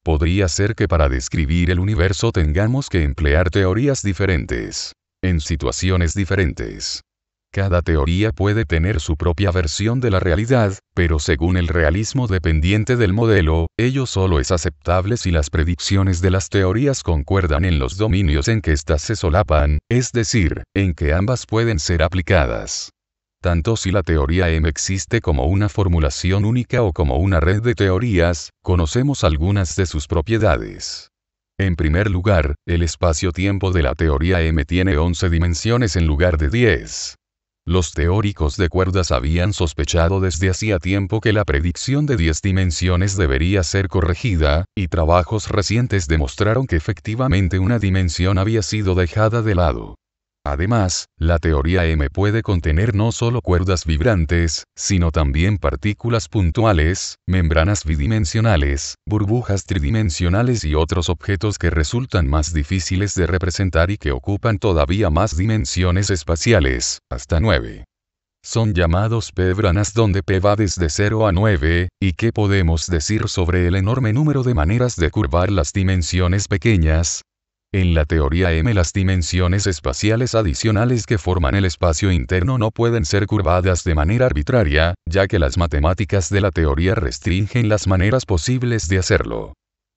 Podría ser que para describir el universo tengamos que emplear teorías diferentes, en situaciones diferentes. Cada teoría puede tener su propia versión de la realidad, pero según el realismo dependiente del modelo, ello solo es aceptable si las predicciones de las teorías concuerdan en los dominios en que éstas se solapan, es decir, en que ambas pueden ser aplicadas. Tanto si la teoría M existe como una formulación única o como una red de teorías, conocemos algunas de sus propiedades. En primer lugar, el espacio-tiempo de la teoría M tiene 11 dimensiones en lugar de 10. Los teóricos de cuerdas habían sospechado desde hacía tiempo que la predicción de 10 dimensiones debería ser corregida, y trabajos recientes demostraron que efectivamente una dimensión había sido dejada de lado. Además, la teoría M puede contener no solo cuerdas vibrantes, sino también partículas puntuales, membranas bidimensionales, burbujas tridimensionales y otros objetos que resultan más difíciles de representar y que ocupan todavía más dimensiones espaciales, hasta 9. Son llamados p-branas donde p va desde 0 a 9, ¿y qué podemos decir sobre el enorme número de maneras de curvar las dimensiones pequeñas? En la teoría M las dimensiones espaciales adicionales que forman el espacio interno no pueden ser curvadas de manera arbitraria, ya que las matemáticas de la teoría restringen las maneras posibles de hacerlo.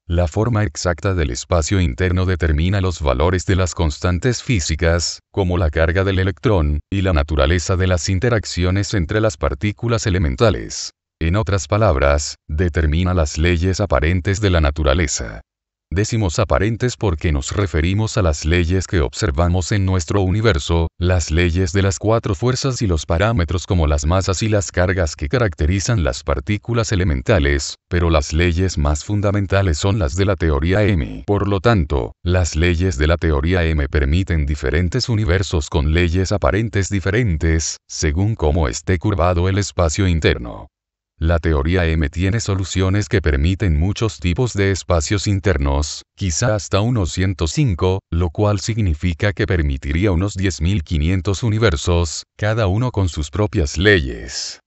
La forma exacta del espacio interno determina los valores de las constantes físicas, como la carga del electrón, y la naturaleza de las interacciones entre las partículas elementales. En otras palabras, determina las leyes aparentes de la naturaleza. Decimos aparentes porque nos referimos a las leyes que observamos en nuestro universo, las leyes de las 4 fuerzas y los parámetros como las masas y las cargas que caracterizan las partículas elementales, pero las leyes más fundamentales son las de la teoría M. Por lo tanto, las leyes de la teoría M permiten diferentes universos con leyes aparentes diferentes, según cómo esté curvado el espacio interno. La teoría M tiene soluciones que permiten muchos tipos de espacios internos, quizá hasta unos 105, lo cual significa que permitiría unos 10.500 universos, cada uno con sus propias leyes.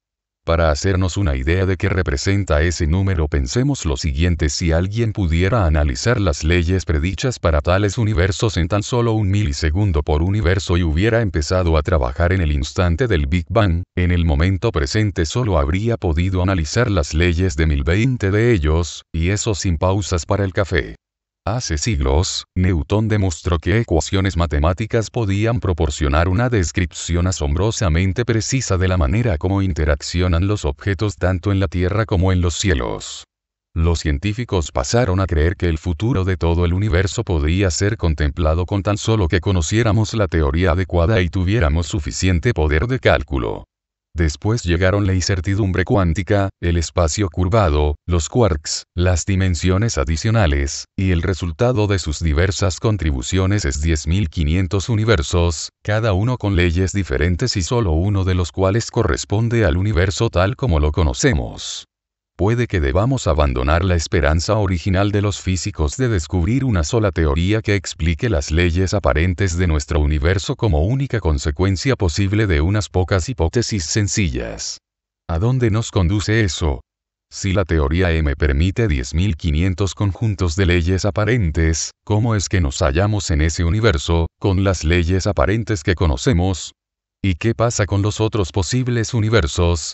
Para hacernos una idea de qué representa ese número, pensemos lo siguiente: si alguien pudiera analizar las leyes predichas para tales universos en tan solo 1 milisegundo por universo y hubiera empezado a trabajar en el instante del Big Bang, en el momento presente solo habría podido analizar las leyes de 1020 de ellos, y eso sin pausas para el café. Hace siglos, Newton demostró que ecuaciones matemáticas podían proporcionar una descripción asombrosamente precisa de la manera como interaccionan los objetos tanto en la Tierra como en los cielos. Los científicos pasaron a creer que el futuro de todo el universo podía ser contemplado con tan solo que conociéramos la teoría adecuada y tuviéramos suficiente poder de cálculo. Después llegaron la incertidumbre cuántica, el espacio curvado, los quarks, las dimensiones adicionales, y el resultado de sus diversas contribuciones es 10.500 universos, cada uno con leyes diferentes y solo uno de los cuales corresponde al universo tal como lo conocemos. Puede que debamos abandonar la esperanza original de los físicos de descubrir una sola teoría que explique las leyes aparentes de nuestro universo como única consecuencia posible de unas pocas hipótesis sencillas. ¿A dónde nos conduce eso? Si la teoría M permite 10.500 conjuntos de leyes aparentes, ¿cómo es que nos hallamos en ese universo, con las leyes aparentes que conocemos? ¿Y qué pasa con los otros posibles universos?